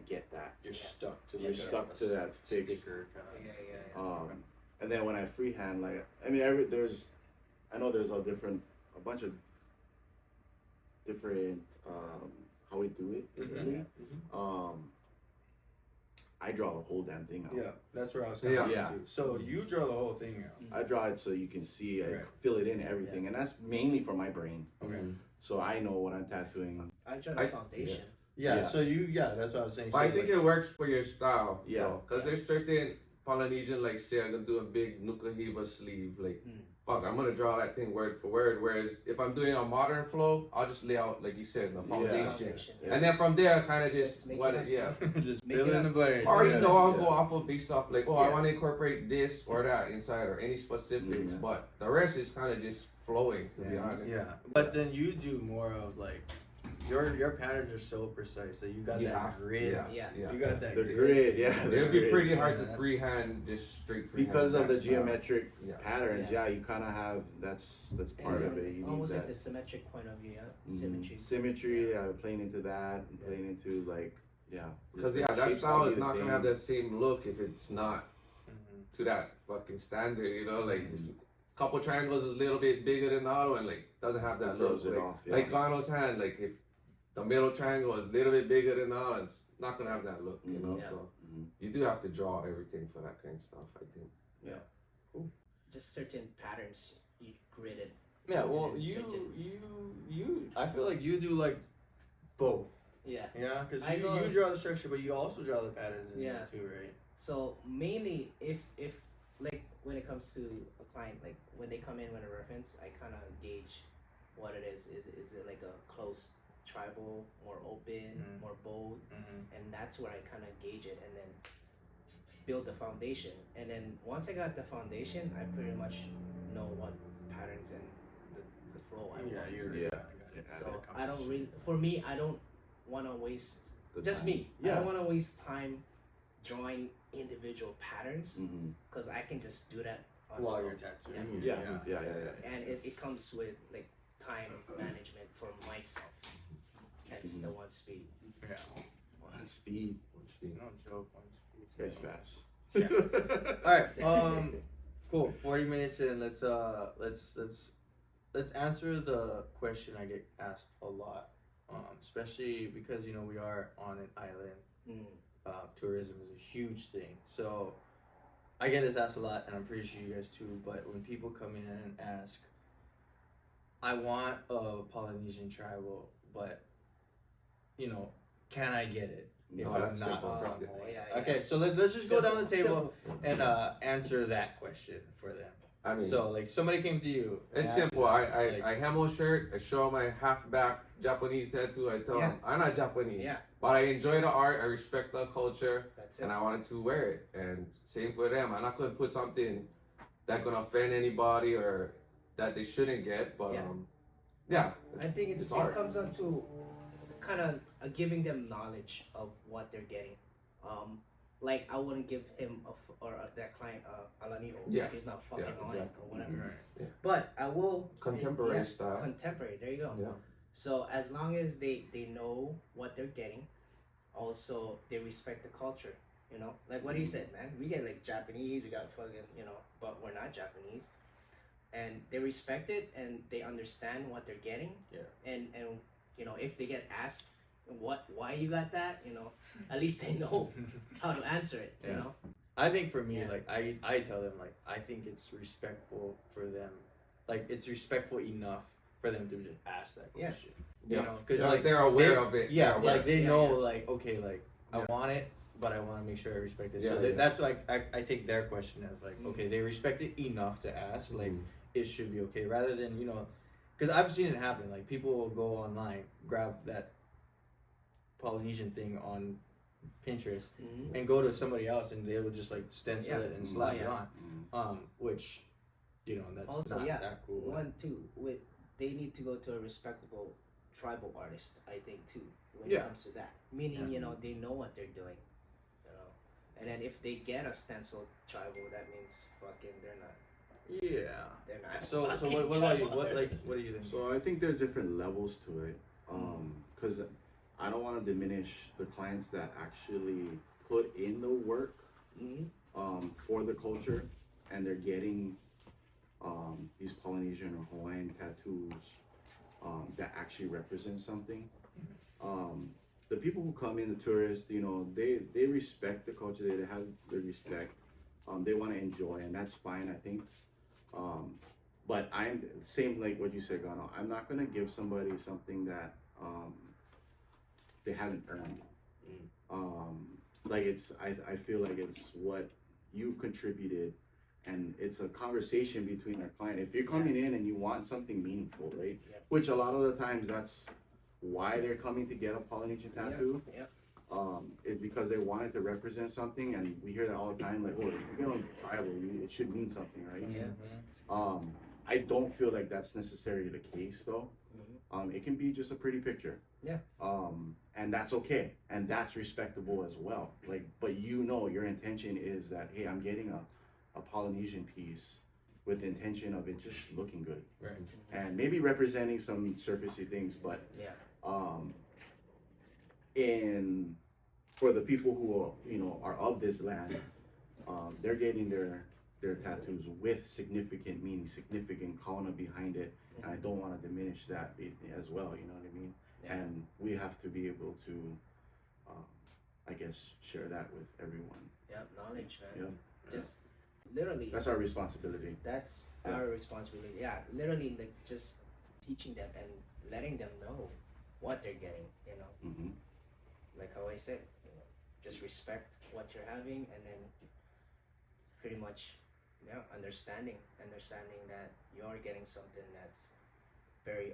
get that. You're stuck to You're like stuck to that fixed. sticker kind of. Yeah. And then when I freehand, like I mean, I know there's a bunch of different how we do it differently. I draw the whole damn thing out. Yeah, that's where I was coming Yeah. to. So you draw the whole thing out. I draw it so you can see, I Right. fill it in everything, and that's mainly for my brain. Okay. So I know what I'm tattooing. I draw the foundation. Yeah. Yeah. So that's what I was saying. But I think it works for your style. Yeah. Because there's certain Polynesian, like say I'm gonna do a big Nukahiva sleeve, like fuck, I'm gonna draw that thing word for word. Whereas if I'm doing a modern flow, I'll just lay out, like you said, the foundation. Yeah. And then from there, I kind of just make let it it, up. Just Make fill it in the up. blank. Or Yeah. you know, I'll Yeah. go off of based off like, oh, I Yeah. want to incorporate this or that inside or any specifics, Yeah. but the rest is kind of just flowing, to be honest. Yeah, but then you do more of like your patterns are so precise that you got You that have- grid. Yeah. You got that The grid. grid, yeah. It the would be grid. pretty hard to Yeah. freehand, just straight freehand. Because of the that style. geometric Yeah. patterns, Yeah. you kind of have that's part of it. You need Almost that like the symmetric point of view, yeah. Mhm. Symmetry. Symmetry, playing into that, and playing into like, yeah. Because the yeah, that shapes style gotta is be the not gonna same. have that same look if it's not Mhm. to that fucking standard. You know, like Mhm. a couple triangles is a little bit bigger than the other one, like doesn't have that It look. throws it Like, off, yeah. like Gano's hand, like if the middle triangle is a little bit bigger than the other, it's not gonna have that look. You know, Yeah. so Mhm. you do have to draw everything for that kind of stuff. I think. Just certain patterns you gridded. Yeah, well, And you certain- I feel like you do like both. Yeah. Yeah, because I go- you draw the structure, but you also draw the patterns in Yeah. there too, right? So mainly, if like when it comes to a client, like when they come in with a reference, I kind of gauge what it is. Is it like a close tribal, more open, Mhm. more bold, Mm-hmm. and that's where I kind of gauge it, and then build the foundation. And then once I got the foundation, I pretty much know what patterns and the flow I Yeah, want. you're Yeah. So I don't really, for me, I don't want to waste. The Just time. me. I Yeah. don't want to waste time drawing individual patterns Mhm. because I can just do that on While the you're go. tattooing. Yeah. And it comes with like time management for myself. Hence the one speed. Yeah. One speed. No joke. One speed. Very fast. Yeah. All right. Cool. 40 minutes in. Let's answer the question I get asked a lot. Especially because we are on an island. Mm. Tourism is a huge thing. So I get this asked a lot, and I'm pretty sure you guys too. But when people come in and ask, I want a Polynesian tribal, but can I get it if No, I'm that's not simple. from Yeah, Hawaii? yeah. Okay, so let's just go down the table Simple. and answer that question for them. I mean, So like somebody came to you. and it's asked simple. you, I like, hemo shirt. I show my half back Japanese tattoo. I tell Yeah. them I'm not Japanese, Yeah, but I enjoy the art. I respect the culture, that's it. and I wanted to wear it. And same for them. I'm not gonna put something that gonna offend anybody or that they shouldn't get. But Yeah. it's, I think it art. comes down to kind of giving them knowledge of what they're getting. Like I wouldn't give him that client Alaniho Yeah. if he's not fucking Yeah, on exactly. it or whatever. Right. But I will Contemporary yeah, style. Contemporary. There you go. Yeah. So as long as they know what they're getting, also they respect the culture. Like what he said, man. We get like Japanese, we got fucking but we're not Japanese, and they respect it and they understand what they're getting. Yeah. And if they get asked why you got that, at least they know how to answer it. Yeah. I think for me, Yeah. like I tell them like I think it's respectful for them, like it's respectful enough for them to just ask that Yeah. question. Yeah. because Yeah, like they're aware of it. Yeah, They're aware. like they Yeah, know, yeah. like okay, like I want it, but I want to make sure I respect it. Yeah, So yeah. that's why I take their question as like okay, they respect it enough to ask, like Mhm. it should be okay, rather than because I've seen it happen. Like people will go online, grab that Polynesian thing on Pinterest, Mhm. and go to somebody else, and they will just like stencil Yeah. it and slap it Yeah. on. Which, that's Also, not yeah, that cool. One too, they need to go to a respectable tribal artist. I think too when Yeah. it comes to that. Meaning, they know what they're doing. And then if they get a stenciled tribal, that means fucking they're not. Yeah. They're not. So what fucking about you? tribal What artists. do you think? So I think there's different levels to it. Because I don't want to diminish the clients that actually put in the work Mhm. for the culture, and they're getting these Polynesian or Hawaiian tattoos that actually represent something. The people who come in, the tourists, they respect the culture. They have the respect. They want to enjoy, and that's fine, I think. But I'm same like what you said, Gano. I'm not gonna give somebody something that they haven't earned. Like I feel like it's what you've contributed and it's a conversation between our client. If you're coming in and you want something meaningful, right? Yep. Which a lot of the times that's why they're coming to get a Polynesian tattoo. Yep. Is because they wanted to represent something, and we hear that all the time. Like, oh, if you're going tribal, it should mean something, right? Yeah. I don't feel like that's necessarily the case, though. It can be just a pretty picture. Yeah. And that's okay, and that's respectable as well. Like, but your intention is that, hey, I'm getting a Polynesian piece with the intention of it just looking good, Right. and maybe representing some surfacey things, but Yeah. for the people who are of this land, they're getting their tattoos with significant meaning, significant kauna behind it, and I don't want to diminish that as well. You know what I mean? Yeah. And we have to be able to, I guess, share that with everyone. Yeah. Knowledge, man. Yeah. Just literally. That's our responsibility. That's Yeah. our responsibility. Yeah, literally, like just teaching them and letting them know what they're getting. You know, Mm-hmm. like how I said, just respect what you're having, and then pretty much, understanding that you are getting something that's very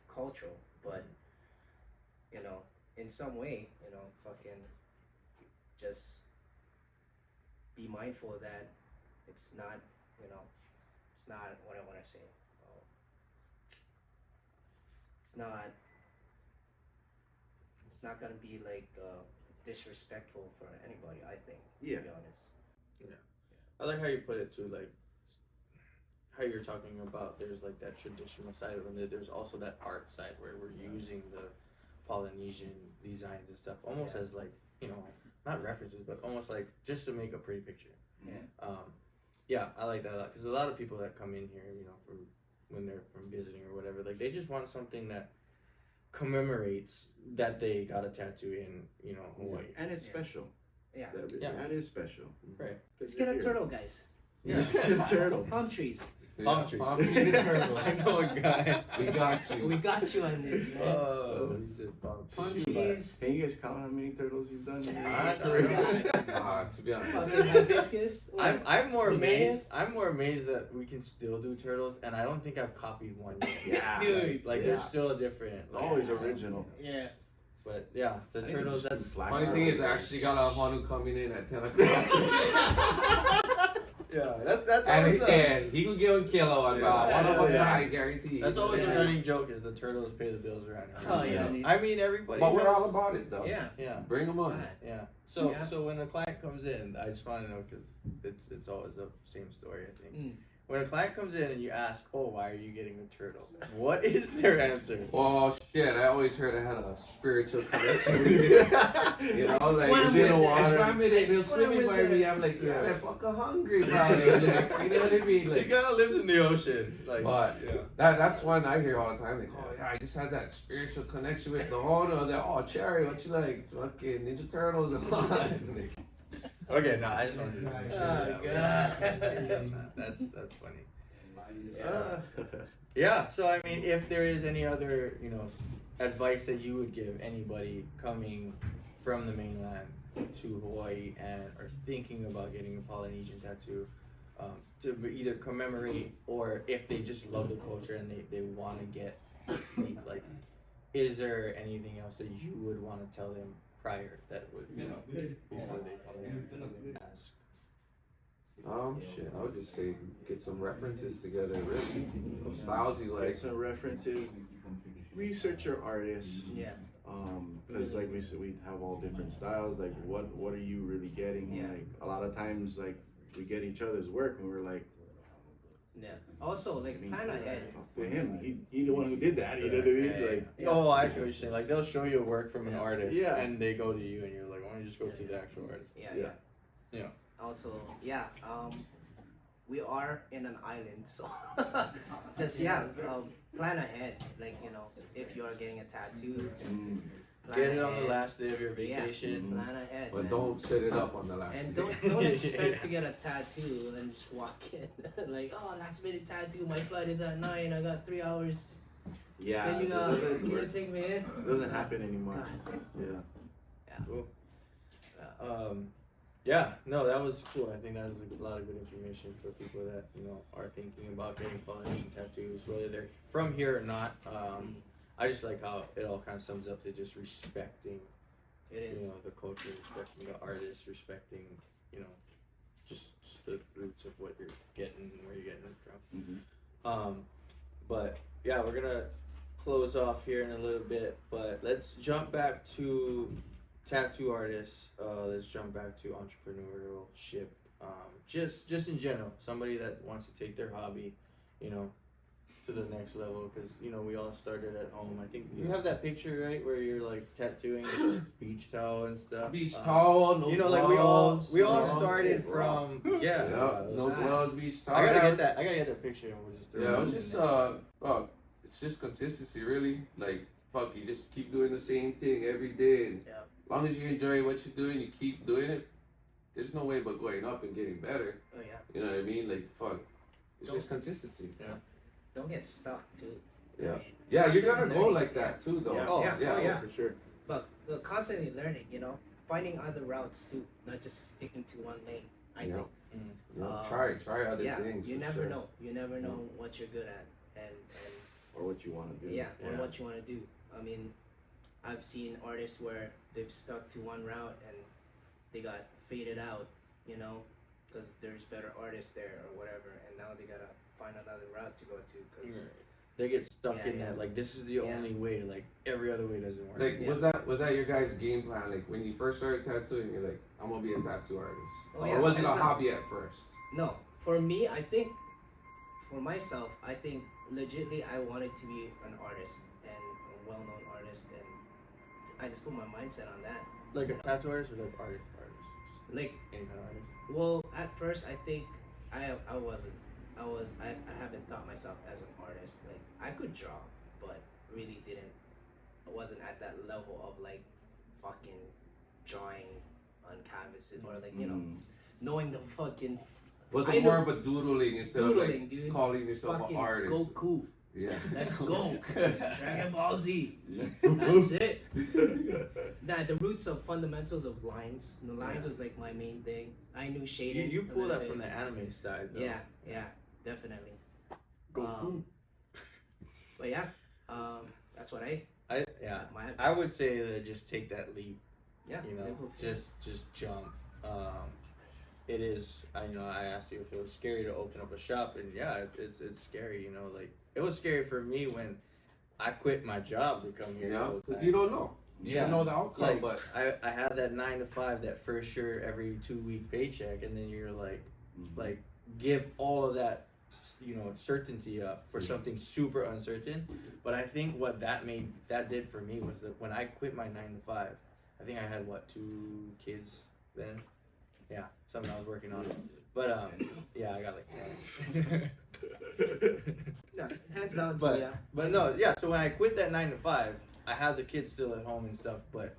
cultural, but in some way, fucking just be mindful that it's not, it's not what I want to say. It's not gonna be like disrespectful for anybody. I think. Yeah. To be honest. I like how you put it too, like how you're talking about there's like that traditional side of it. There's also that art side where we're using the Polynesian designs and stuff almost as like, not references, but almost like just to make a pretty picture. Yeah. I like that a lot because a lot of people that come in here, from when they're from visiting or whatever, like they just want something that commemorates that they got a tattoo in, Hawaii. And it's special. Yeah. That is special. Right. Let's get a turtle, guys. Yeah. Turtle. Palm trees. Palm trees. Palm trees and turtles. I know a guy. We got you. We got you on this, man. Oh, he said palm Palm trees. trees. Can you guys count how many turtles you've done? I don't know. To be honest. Fucking hibiscus. I'm more Banana? amazed. I'm more amazed that we can still do turtles, and I don't think I've copied one yet. Yeah. Dude. Like Yeah. it's still different. Like, Always original. Yeah. But yeah, the I think turtles. it's That's just flash Funny thing is, I turtles. actually got a Honu coming in at 10 o'clock. yeah. That's and always he could give a kilo on that. Yeah, One of them, yeah. I guarantee. that's always a Yeah. running joke is the turtles pay the bills around here. Oh, yeah. I mean everybody. But we're has- all about it, though. Yeah. Yeah. Bring them on. Right. Yeah. So Yeah. so when a client comes in, I just want to know because it's always the same story. I think. Mm. When a client comes in and you ask, "Oh, why are you getting a turtle?" What is their answer? Oh shit! I always heard I had a spiritual connection with it. You know, like swam it's with in the it. water. I Swam with it. They'll swam swimming with by it. me. I'm like, Yeah. they're fucking hungry, probably. Like, you know what I mean? He Like, kind of lives in the ocean. Like, but yeah. that's one I hear all the time. Like, oh yeah, I just had that spiritual connection with the owner. They're oh Cherry, what you like? Fucking Ninja Turtles and all that. Okay, no, I just wanted to make sure. Oh, God. That's funny. Yeah, so I mean, if there is any other, advice that you would give anybody coming from the mainland to Hawaii and are thinking about getting a Polynesian tattoo, to either commemorate or if they just love the culture and they want to get, like, is there anything else that you would want to tell them prior that would, before they come in and ask? Shit, I would just say get some references together, really, of styles you Like like. some references, research your artists. Yeah. Because like we said, we have all different styles. Like, what are you really getting? Yeah. Like, a lot of times, like we get each other's work, and we're like, Yeah. Also, like, plan ahead. to him, he the one who did that. You know what I mean? Like, Yeah. Oh, I get what you're saying. Like they'll show you work from an Yeah. artist, Yeah. and they go to you, and you're like, why don't you just go to the actual artist? Yeah. Yeah. Yeah. Also, yeah. We are in an island, so just plan ahead. Like if you are getting a tattoo, plan Get it on the ahead. last day of your vacation. Yeah, plan ahead. But man. don't set it up on the last And day. don't expect to get a tattoo and just walk in like, oh, last minute tattoo. My flight is at 9. I got 3 hours. yeah, Can it doesn't you work. take me in? It doesn't happen anymore. God. Yeah. Cool. Yeah, no, that was cool. I think that was a lot of good information for people that are thinking about getting Polynesian tattoos, whether they're from here or not. I just like how it all kind of sums up to just respecting, It is. the culture, respecting the artist, respecting, just the roots of what you're getting and where you're getting it from. Mm-hmm. But yeah, we're gonna close off here in a little bit, but let's jump back to tattoo artists. Let's jump back to entrepreneurship. Just in general, somebody that wants to take their hobby, to the next level, because we all started at home. I think you have that picture, right, where you're like tattooing with a beach towel and stuff. Beach towel, no like gloves, we all no started from Yeah, no gloves, beach towel. I gotta get that picture and we'll just throw Yeah, it it was in just there. it's just consistency, really. Like, fuck, you just keep doing the same thing every day, and Yeah. as long as you enjoy what you're doing, you keep doing it. There's no way but going up and getting better. Oh yeah. You know what I mean? Like, fuck, it's Don't- just consistency. Don't get stuck, dude. Yeah. I mean, Yeah, you're constantly gonna go learning. like that too, though. Yeah. Oh, Yeah. yeah, for sure. But constantly learning, finding other routes too, not just sticking to one lane. I Yeah. think. Try other Yeah, things. you for never sure. know. You never know what you're good at, and Or what you want to do. yeah, or Yeah. what you want to do. I mean, I've seen artists where they've stuck to one route and they got faded out, because there's better artists there or whatever, and now they gotta find another route to go to. Cause They get stuck Yeah, in yeah. that, like, this is the Yeah. only way, like every other way doesn't work. Like, Yeah. was that your guys' game plan? Like, when you first started tattooing, you're like, I'm gonna be a tattoo artist. Oh, Or yeah, was it a it's a- hobby at first? no, for me, I think, for myself, I think legitly I wanted to be an artist and a well-known artist, and I just put my mindset on that. Like a tattoo artist or like artist? Just Like, any kind of artist? well, at first I think I wasn't. I haven't thought myself as an artist. Like, I could draw, but really didn't. I wasn't at that level of like fucking drawing on canvases or like Mm. knowing the fucking Was I it more know- of a doodling instead Doodling, of like dude. calling yourself fucking an artist? Goku. Yeah. Let's go. Dragon Ball Z. That's it. Nah, the roots of fundamentals of lines. The lines was like my main thing. I knew shading. You a pull little that from bit. the anime side, though. Yeah, definitely. Goku. But yeah, that's what I. My I would say that just take that leap. yeah. live with it. Just jump. It is. I asked you if it was scary to open up a shop, and yeah, it's scary. Like it was scary for me when I quit my job to come here. Yeah, full because time. you don't know. You Yeah. don't know the outcome, Like but I had that 9 to 5, that first sure every 2-week paycheck, and then you're like give all of that certainty up for something super uncertain. But I think what that did for me was that when I quit my 9 to 5, I think I had 2 kids then. Yeah, something I was working on. But yeah, I got like 10. No, hands down to But- yeah. But no, yeah. So when I quit that 9 to 5, I had the kids still at home and stuff. But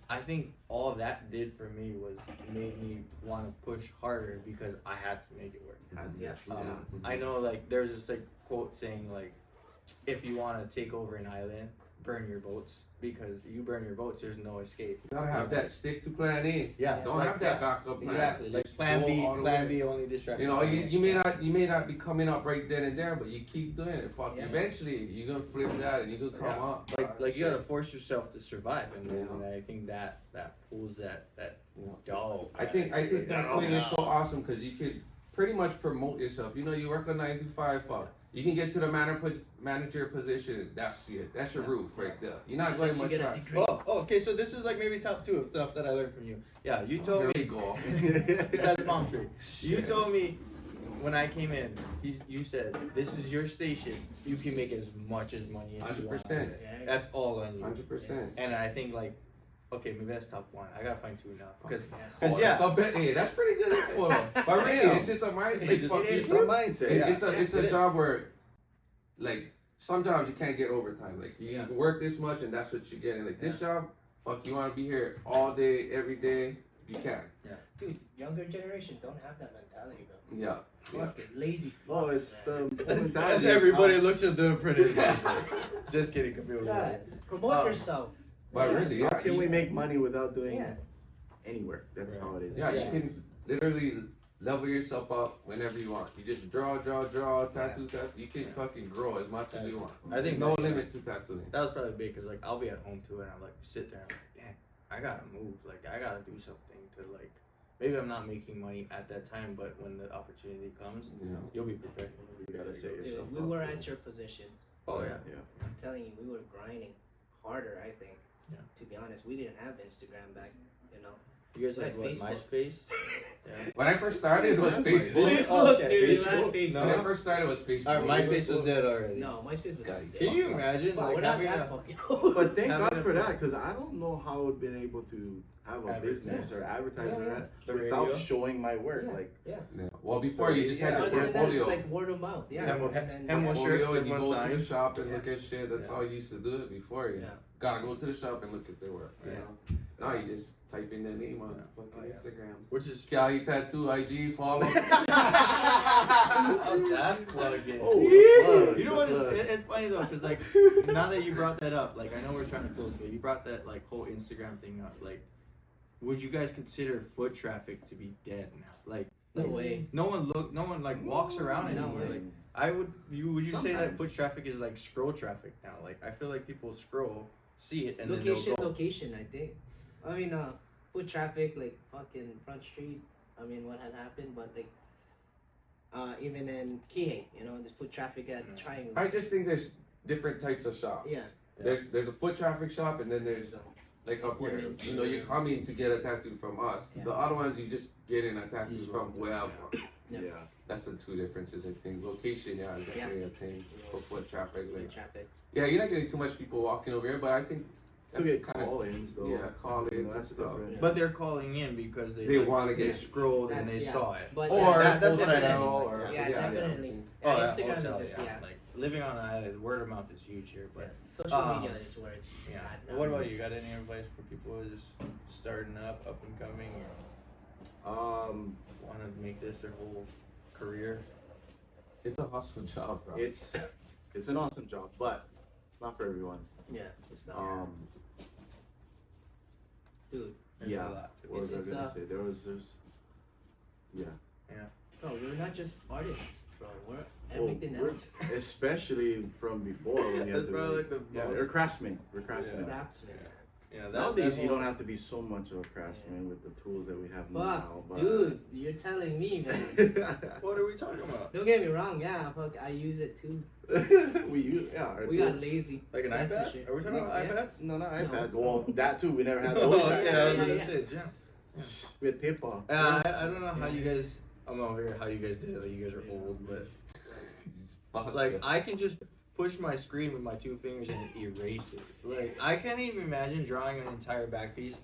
I think all that did for me was made me want to push harder because I had to make it work. Yeah. I know, like, there's this like quote saying like, if you want to take over an island, burn your boats, because you burn your boats, there's no escape. you gotta have that stick to plan A. Yeah, Don't like have that backup plan. Exactly. Like Just plan go B, all the plan way. B only distraction. You may not be coming up right then and there, but you keep doing it. Fuck, Yeah. eventually you're gonna flip that and you're gonna come Yeah. up. Like you gotta force yourself to survive, and then Yeah. I think that pulls that Yeah. dog. I think tattooing is so awesome because you could pretty much promote yourself. You work a 9 to 5. Fuck, you can get to the manager position. That's it. That's your roof right there. You're not going Unless you much get a higher. degree. Oh, okay. So this is like maybe top 2 of stuff that I learned from you. Yeah, you told There me. we go. Besides palm tree, you told me when I came in. You said this is your station. You can make as much as money as you want. 100%. Yeah. That's all on you. 100%. And I think like, okay, maybe that's top 1. I gotta find 2 now because Oh, yeah. that's pretty good info though. But really, it's just a mindset. Like, fuck, It is. It's a mindset. It- Yeah. it's a job where, like, some jobs you can't get overtime. Like, you Yeah. work this much and that's what you're getting. Like, this job, fuck, you want to be here all day, every day, you can. Dude, younger generation don't have that mentality, bro. Yeah. Fucking lazy. Oh, fucks, it's man. the As mentality. everybody looks at the apprentice. Just kidding, Camille. Yeah, promote Um, yourself. But really, How yeah. can we make money without doing Yeah. anywhere. That's Right. how it is. Yeah, you can literally level yourself up whenever you want. You just draw, tattoo. You can fucking grow as much as you want. I think There's no that- limit to tattooing. That was probably big because like I'll be at home too, and I'm like sit there, and I'm like, damn, I gotta move. Like I gotta do something to like. Maybe I'm not making money at that time, but when the opportunity comes, Yeah. you'll be prepared. You gotta say Dude, yourself. we up were for at it. your position. Oh yeah. Yeah. I'm telling you, we were grinding harder. I think. Yeah. To be honest, we didn't have Instagram back. You know. You guys had Like what, Facebook. MySpace? Yeah. When I first started, it was Facebook. Facebook. Oh, okay. Dude, Facebook? man, Facebook. When I first started, it was Facebook. Alright, MySpace was dead already. No, MySpace was. Yeah, dead. Can you imagine Wow, like we're not having that a fucking old. But thank Having God a for that, phone. because I don't know how I would have been able to have a Advertise. business or advertise Yeah. or that The without radio. showing my work. Yeah. Like, Yeah. Yeah. Well, before you just had Yeah, your other than that, portfolio. it's like word of mouth. Yeah. Hem- And then- hem- one shirt Portfolio, for and you one go to sign. the shop and Yeah. look at shit. That's Yeah. all you used to do it before. You Yeah. gotta go to the shop and look at their work. You Yeah. know? Now you just type in their name on Yeah. fucking Oh, yeah. Instagram. which is Keahi Tattoo IG follow. how's that plug-in? Oh, the plug, You know the what? plug. It's funny though, cause like now that you brought that up, like I know we're trying to close, but you brought that like whole Instagram thing up. Like, would you guys consider foot traffic to be dead now? Like, No way. no one like walks around No anymore. way. Like, I would you say that Sometimes. foot traffic is like scroll traffic now? Like, I feel like people scroll, see it, and then they'll go. Location. I think. I mean, foot traffic like fucking Front Street. I mean, what had happened, but like, even in Keahi, you know, there's foot traffic at Yeah. Triangle. I just think there's different types of shops. Yeah. There's a foot traffic shop, and then there's like up here. Women's. You know, you're coming to get a tattoo from us. Yeah. The other ones you just getting a tattoo Just from wherever. Yeah. Yeah. That's the two differences, I think. Location, yeah, is definitely a thing for foot traffic. Foot Like, traffic. yeah, you're not getting too much people walking over here, but I think Still that's get kinda- call-ins though. Yeah, call-ins You know, and that's stuff. different. But they're calling in because They like, wanna they get- scrolled and That's- they yeah. saw it. But or yeah, that's what I hotel, meant. or Yeah, definitely. something. Yeah, yeah, Instagram hotel, is just yeah. yeah. Like living on an island, word of mouth is huge here. Yeah. But Social media is where it's yeah. at now. What about you? Got any advice for people who are just starting up and coming, or want to make this their whole career? It's a hustle job, bro. It's an awesome job, but it's not for everyone. Yeah, it's not. Dude, There's Yeah. a lot to it. What was I It's, gonna say? There's yeah. bro, we're not just artists, bro. We're Oh, everything we're- else. Especially from before when you That's had to probably be, like the yeah, most. we're craftsmen. We're craftsmen. Craftsman. Yeah, Nowadays you don't have to be so much of a craftsman with the tools that we have now. Fuck, But dude, you're telling me, man. What are we talking about? Don't get me wrong, yeah, fuck, I use it too. we use our We tool- got lazy. Like an That's for iPad? sure. Are we talking No, about yeah. iPads? No, not No. iPad. Well, that too. We never had Oh, those. yeah, back I was then. gonna yeah. say, yeah. With paper. I don't know how you guys. I'm over here. How you guys did it? Like you guys are old, but like I can just push my screen with my two fingers and erase it. Like I can't even imagine drawing an entire back piece,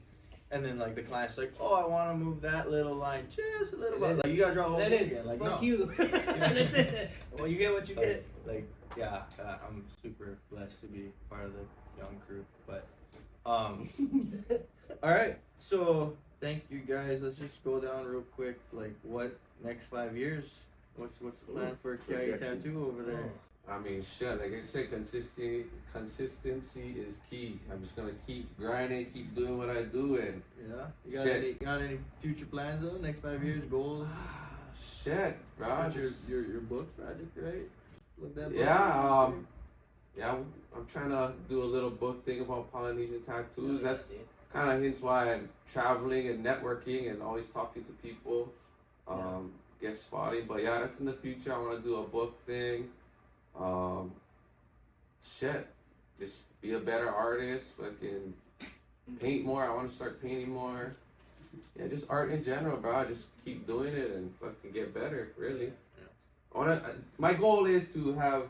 and then like the client's like, "Oh, I want to move that little line just a little bit." Like you gotta draw a whole That thing is, again. Like fuck no. you. That's it. Well, you get what you get. Like yeah, I'm super blessed to be part of the young crew. But all right. So thank you guys. Let's just go down real quick. Like what next 5 years? What's the plan for Keahi Projection. Tattoo over there? I mean, shit, like I said, consistency is key. I'm just gonna keep grinding, keep doing what I do, and Yeah. You got Shit. any future plans though? Next 5 years goals? shit, bro. Got just- your book project, right? Look that book Yeah, up. yeah, I'm trying to do a little book thing about Polynesian tattoos. That's Dude. kind of hints why I'm traveling and networking and always talking to people, guest spotting. But yeah, that's in the future. I want to do a book thing. Shit, just be a better artist. Fucking paint more. I want to start painting more. Yeah, just art in general, bro. Just keep doing it and fucking get better. Really. My goal is to have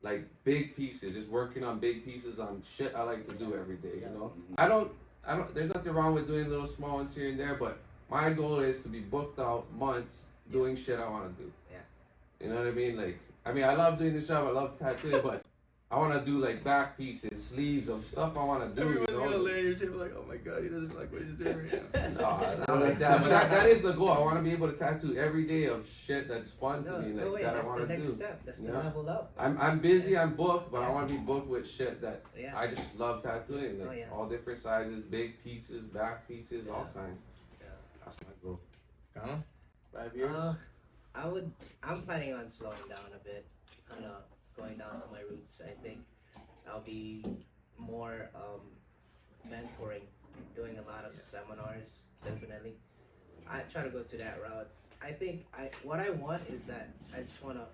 like big pieces, just working on big pieces on shit I like to do every day, you know? I don't, there's nothing wrong with doing little small ones here and there, but my goal is to be booked out months doing shit I want to do. Yeah. You know what I mean? Like, I love doing this job, I love tattooing, but I want to do like back pieces, sleeves of stuff I want to do. Everyone's You know? gonna lay in your table like, oh my god, he doesn't like what he's doing right now. No, not like that. But that is the goal. I want to be able to tattoo every day of shit that's fun to me, like that I that's want the to next do. step. That's the Yeah. level up. I'm busy. I'm booked, but I want to be booked with shit that Yeah. I just love tattooing, like Oh, yeah. all different sizes, big pieces, back pieces, all Yeah. kinds. Yeah. That's my goal. Huh? 5 years? I'm planning on slowing down a bit, kind of going down to my roots. I think I'll be more mentoring, doing a lot of seminars. Definitely, I try to go to that route. I think what I want is that I just want to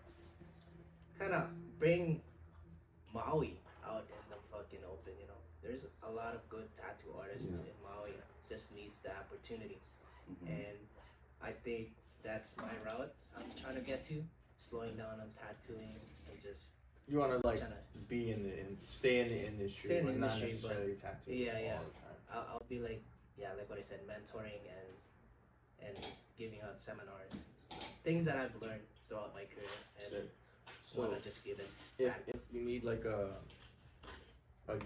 kind of bring Maui out in the fucking open. You know, there's a lot of good tattoo artists in Maui. Just needs the opportunity, and I think that's my route I'm trying to get to, slowing down on tattooing and just You want to like trying to, be stay in the industry, Stay in the but not industry, but- necessarily tattoo Yeah, all yeah. the time. I'll be like, yeah, like what I said, mentoring and giving out seminars, things that I've learned throughout my career and So want to just give it. if you need like a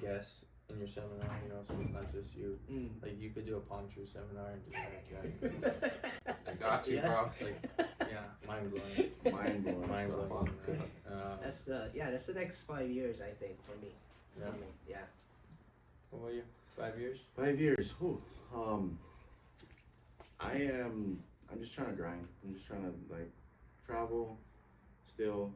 guest in your seminar, you know, so it's not just you. Like you could do a palm tree seminar and just like, I got you, Yeah. bro. like yeah, mind blowing. Mind blowing. Mind So blowing. fun. That's the next 5 years, I think, for me. Yeah. Yeah. What about you? 5 years? 5 years. Whew. I'm just trying to grind. I'm just trying to like travel still.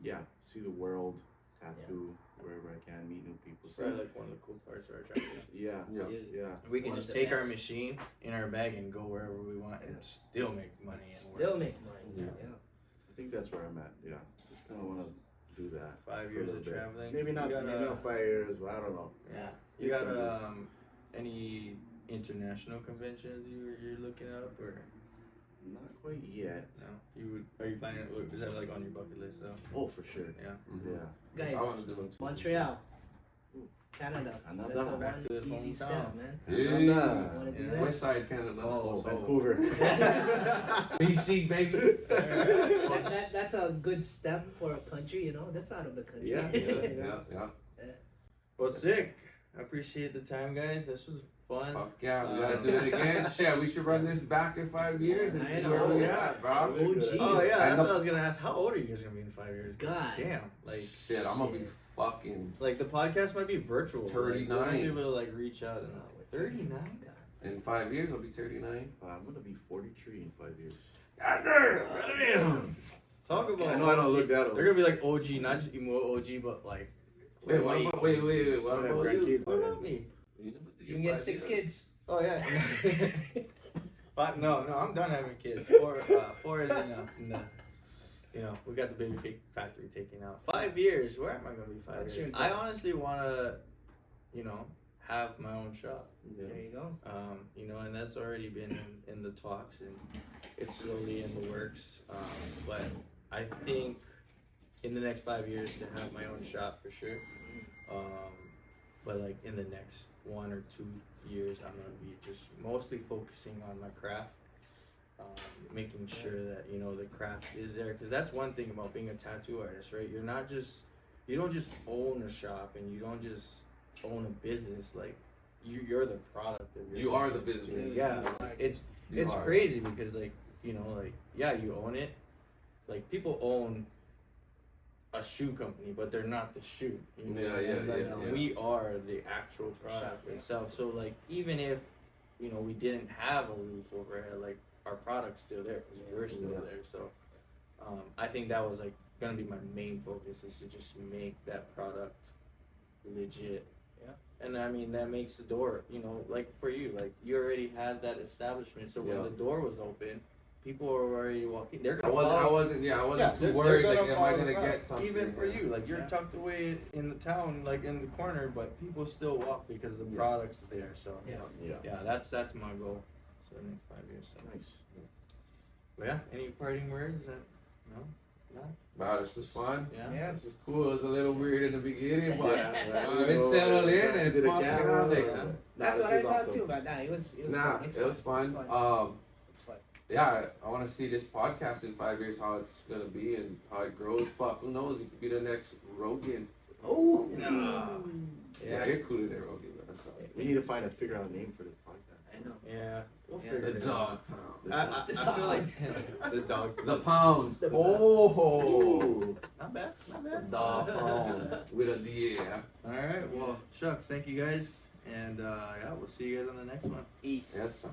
Yeah, see the world, tattoo wherever I can, meet new people. It's probably like one of the cool parts of our job. Yeah, Yeah. yeah. We can One just of the take our best. machine in our bag and go wherever we want and still make money and Still work. make money. Yeah. Yeah. I think that's where I'm at. Yeah, just kind of want to do that. 5 for a years little of bit. traveling. Maybe not. You got, Maybe not 5 years, but I don't know. Yeah. You got 5 years. any international conventions you're looking up or Not quite yet. no? Are you planning? Is that like on your bucket list though? Oh, for sure. Yeah. Yeah. Guys, I want to do it too. Montreal, Canada. Canada. That's the Back to one this easy hometown. step, man. Yeah. Wanna do Yeah. that? West side Canada. Oh, so- Vancouver. BC, baby. That's a good step for a country, you know. That's out of the country. Yeah. Yeah. Well, sick. I appreciate the time, guys. This was fun. Fuck yeah, we gotta do it again. Shit, we should run this back in 5 years and I see know. where we at, bro. OG. Oh yeah, I that's know- what I was gonna ask. How old are you guys gonna be in 5 years? God. Damn. Like Shit, I'm gonna be fucking the podcast might be virtual. Like, we're 39. gonna be able to like reach out and 39. in 5 years. I'll be 39. I'm gonna be 43 in 5 years. Goddamn. Talk about. I know I don't look that old. They're gonna be like OG, not just Imua OG, but like. Wait, what about, wait, what I have about you? grandkids. What about me? You can get 6 kids. Oh yeah. But no, I'm done having kids. Four is in you know, we got the baby factory taken out. 5 years. Where am I gonna be 5 What's years? your I goal? honestly wanna, you know, have my own shop. Yeah. There you go. You know, and that's already been in the talks and it's slowly in the works. But I think in the next 5 years to have my own shop for sure. But like in the next 1 or 2 years, I'm gonna be just mostly focusing on my craft, making sure that you know the craft is there. Because that's one thing about being a tattoo artist, right? You don't just own a shop and you don't just own a business. Like you're the product of your You are the too. business. Yeah, it's You it's are. crazy because like you know like yeah you own it. Like people own a shoe company, but they're not the shoe. You know? Yeah, And, like, yeah. We are the actual product Shop, yeah. itself. So like even if you know we didn't have a roof overhead, like our product's still there because we're still Yeah. there. So I think that was like gonna be my main focus is to just make that product legit. Yeah. And I mean that makes the door. You know, like for you, like you already had that establishment. So when Yeah. the door was open, people were already walking. They're I gonna wasn't follow- too they're worried. Like, gonna am I follow gonna the crowd. get something? Even for you, like you're Yeah. tucked away in the town, like in the corner, but people still walk because the Yeah. product's there. So Yeah. Yeah. that's my goal. So the next 5 years. So. Nice. But yeah, any parting words? No. Wow, this was fun. Yeah. Yeah. This is cool. It was a little weird in the beginning, but Yeah, it's settled in and did a fuck camera, around. Yeah. That's this what I was thought awesome. too, but nah, it was Nah, fun. It's it was fun. It's fun. yeah, I want to see this podcast in 5 years, how it's gonna be and how it grows. Fuck, who knows? It could be the next Rogan. Oh. Yeah, you're cooler than Rogan, but that's all right. We need to figure out a name for this podcast. I know. Yeah, we'll Yeah. figure The it dog out. pound. I feel like The dog. The pound. The Oh. not bad, not The bad. pound with a D. All right, well, shucks, thank you guys, and yeah, we'll see you guys on the next one. Peace. Yes, sir.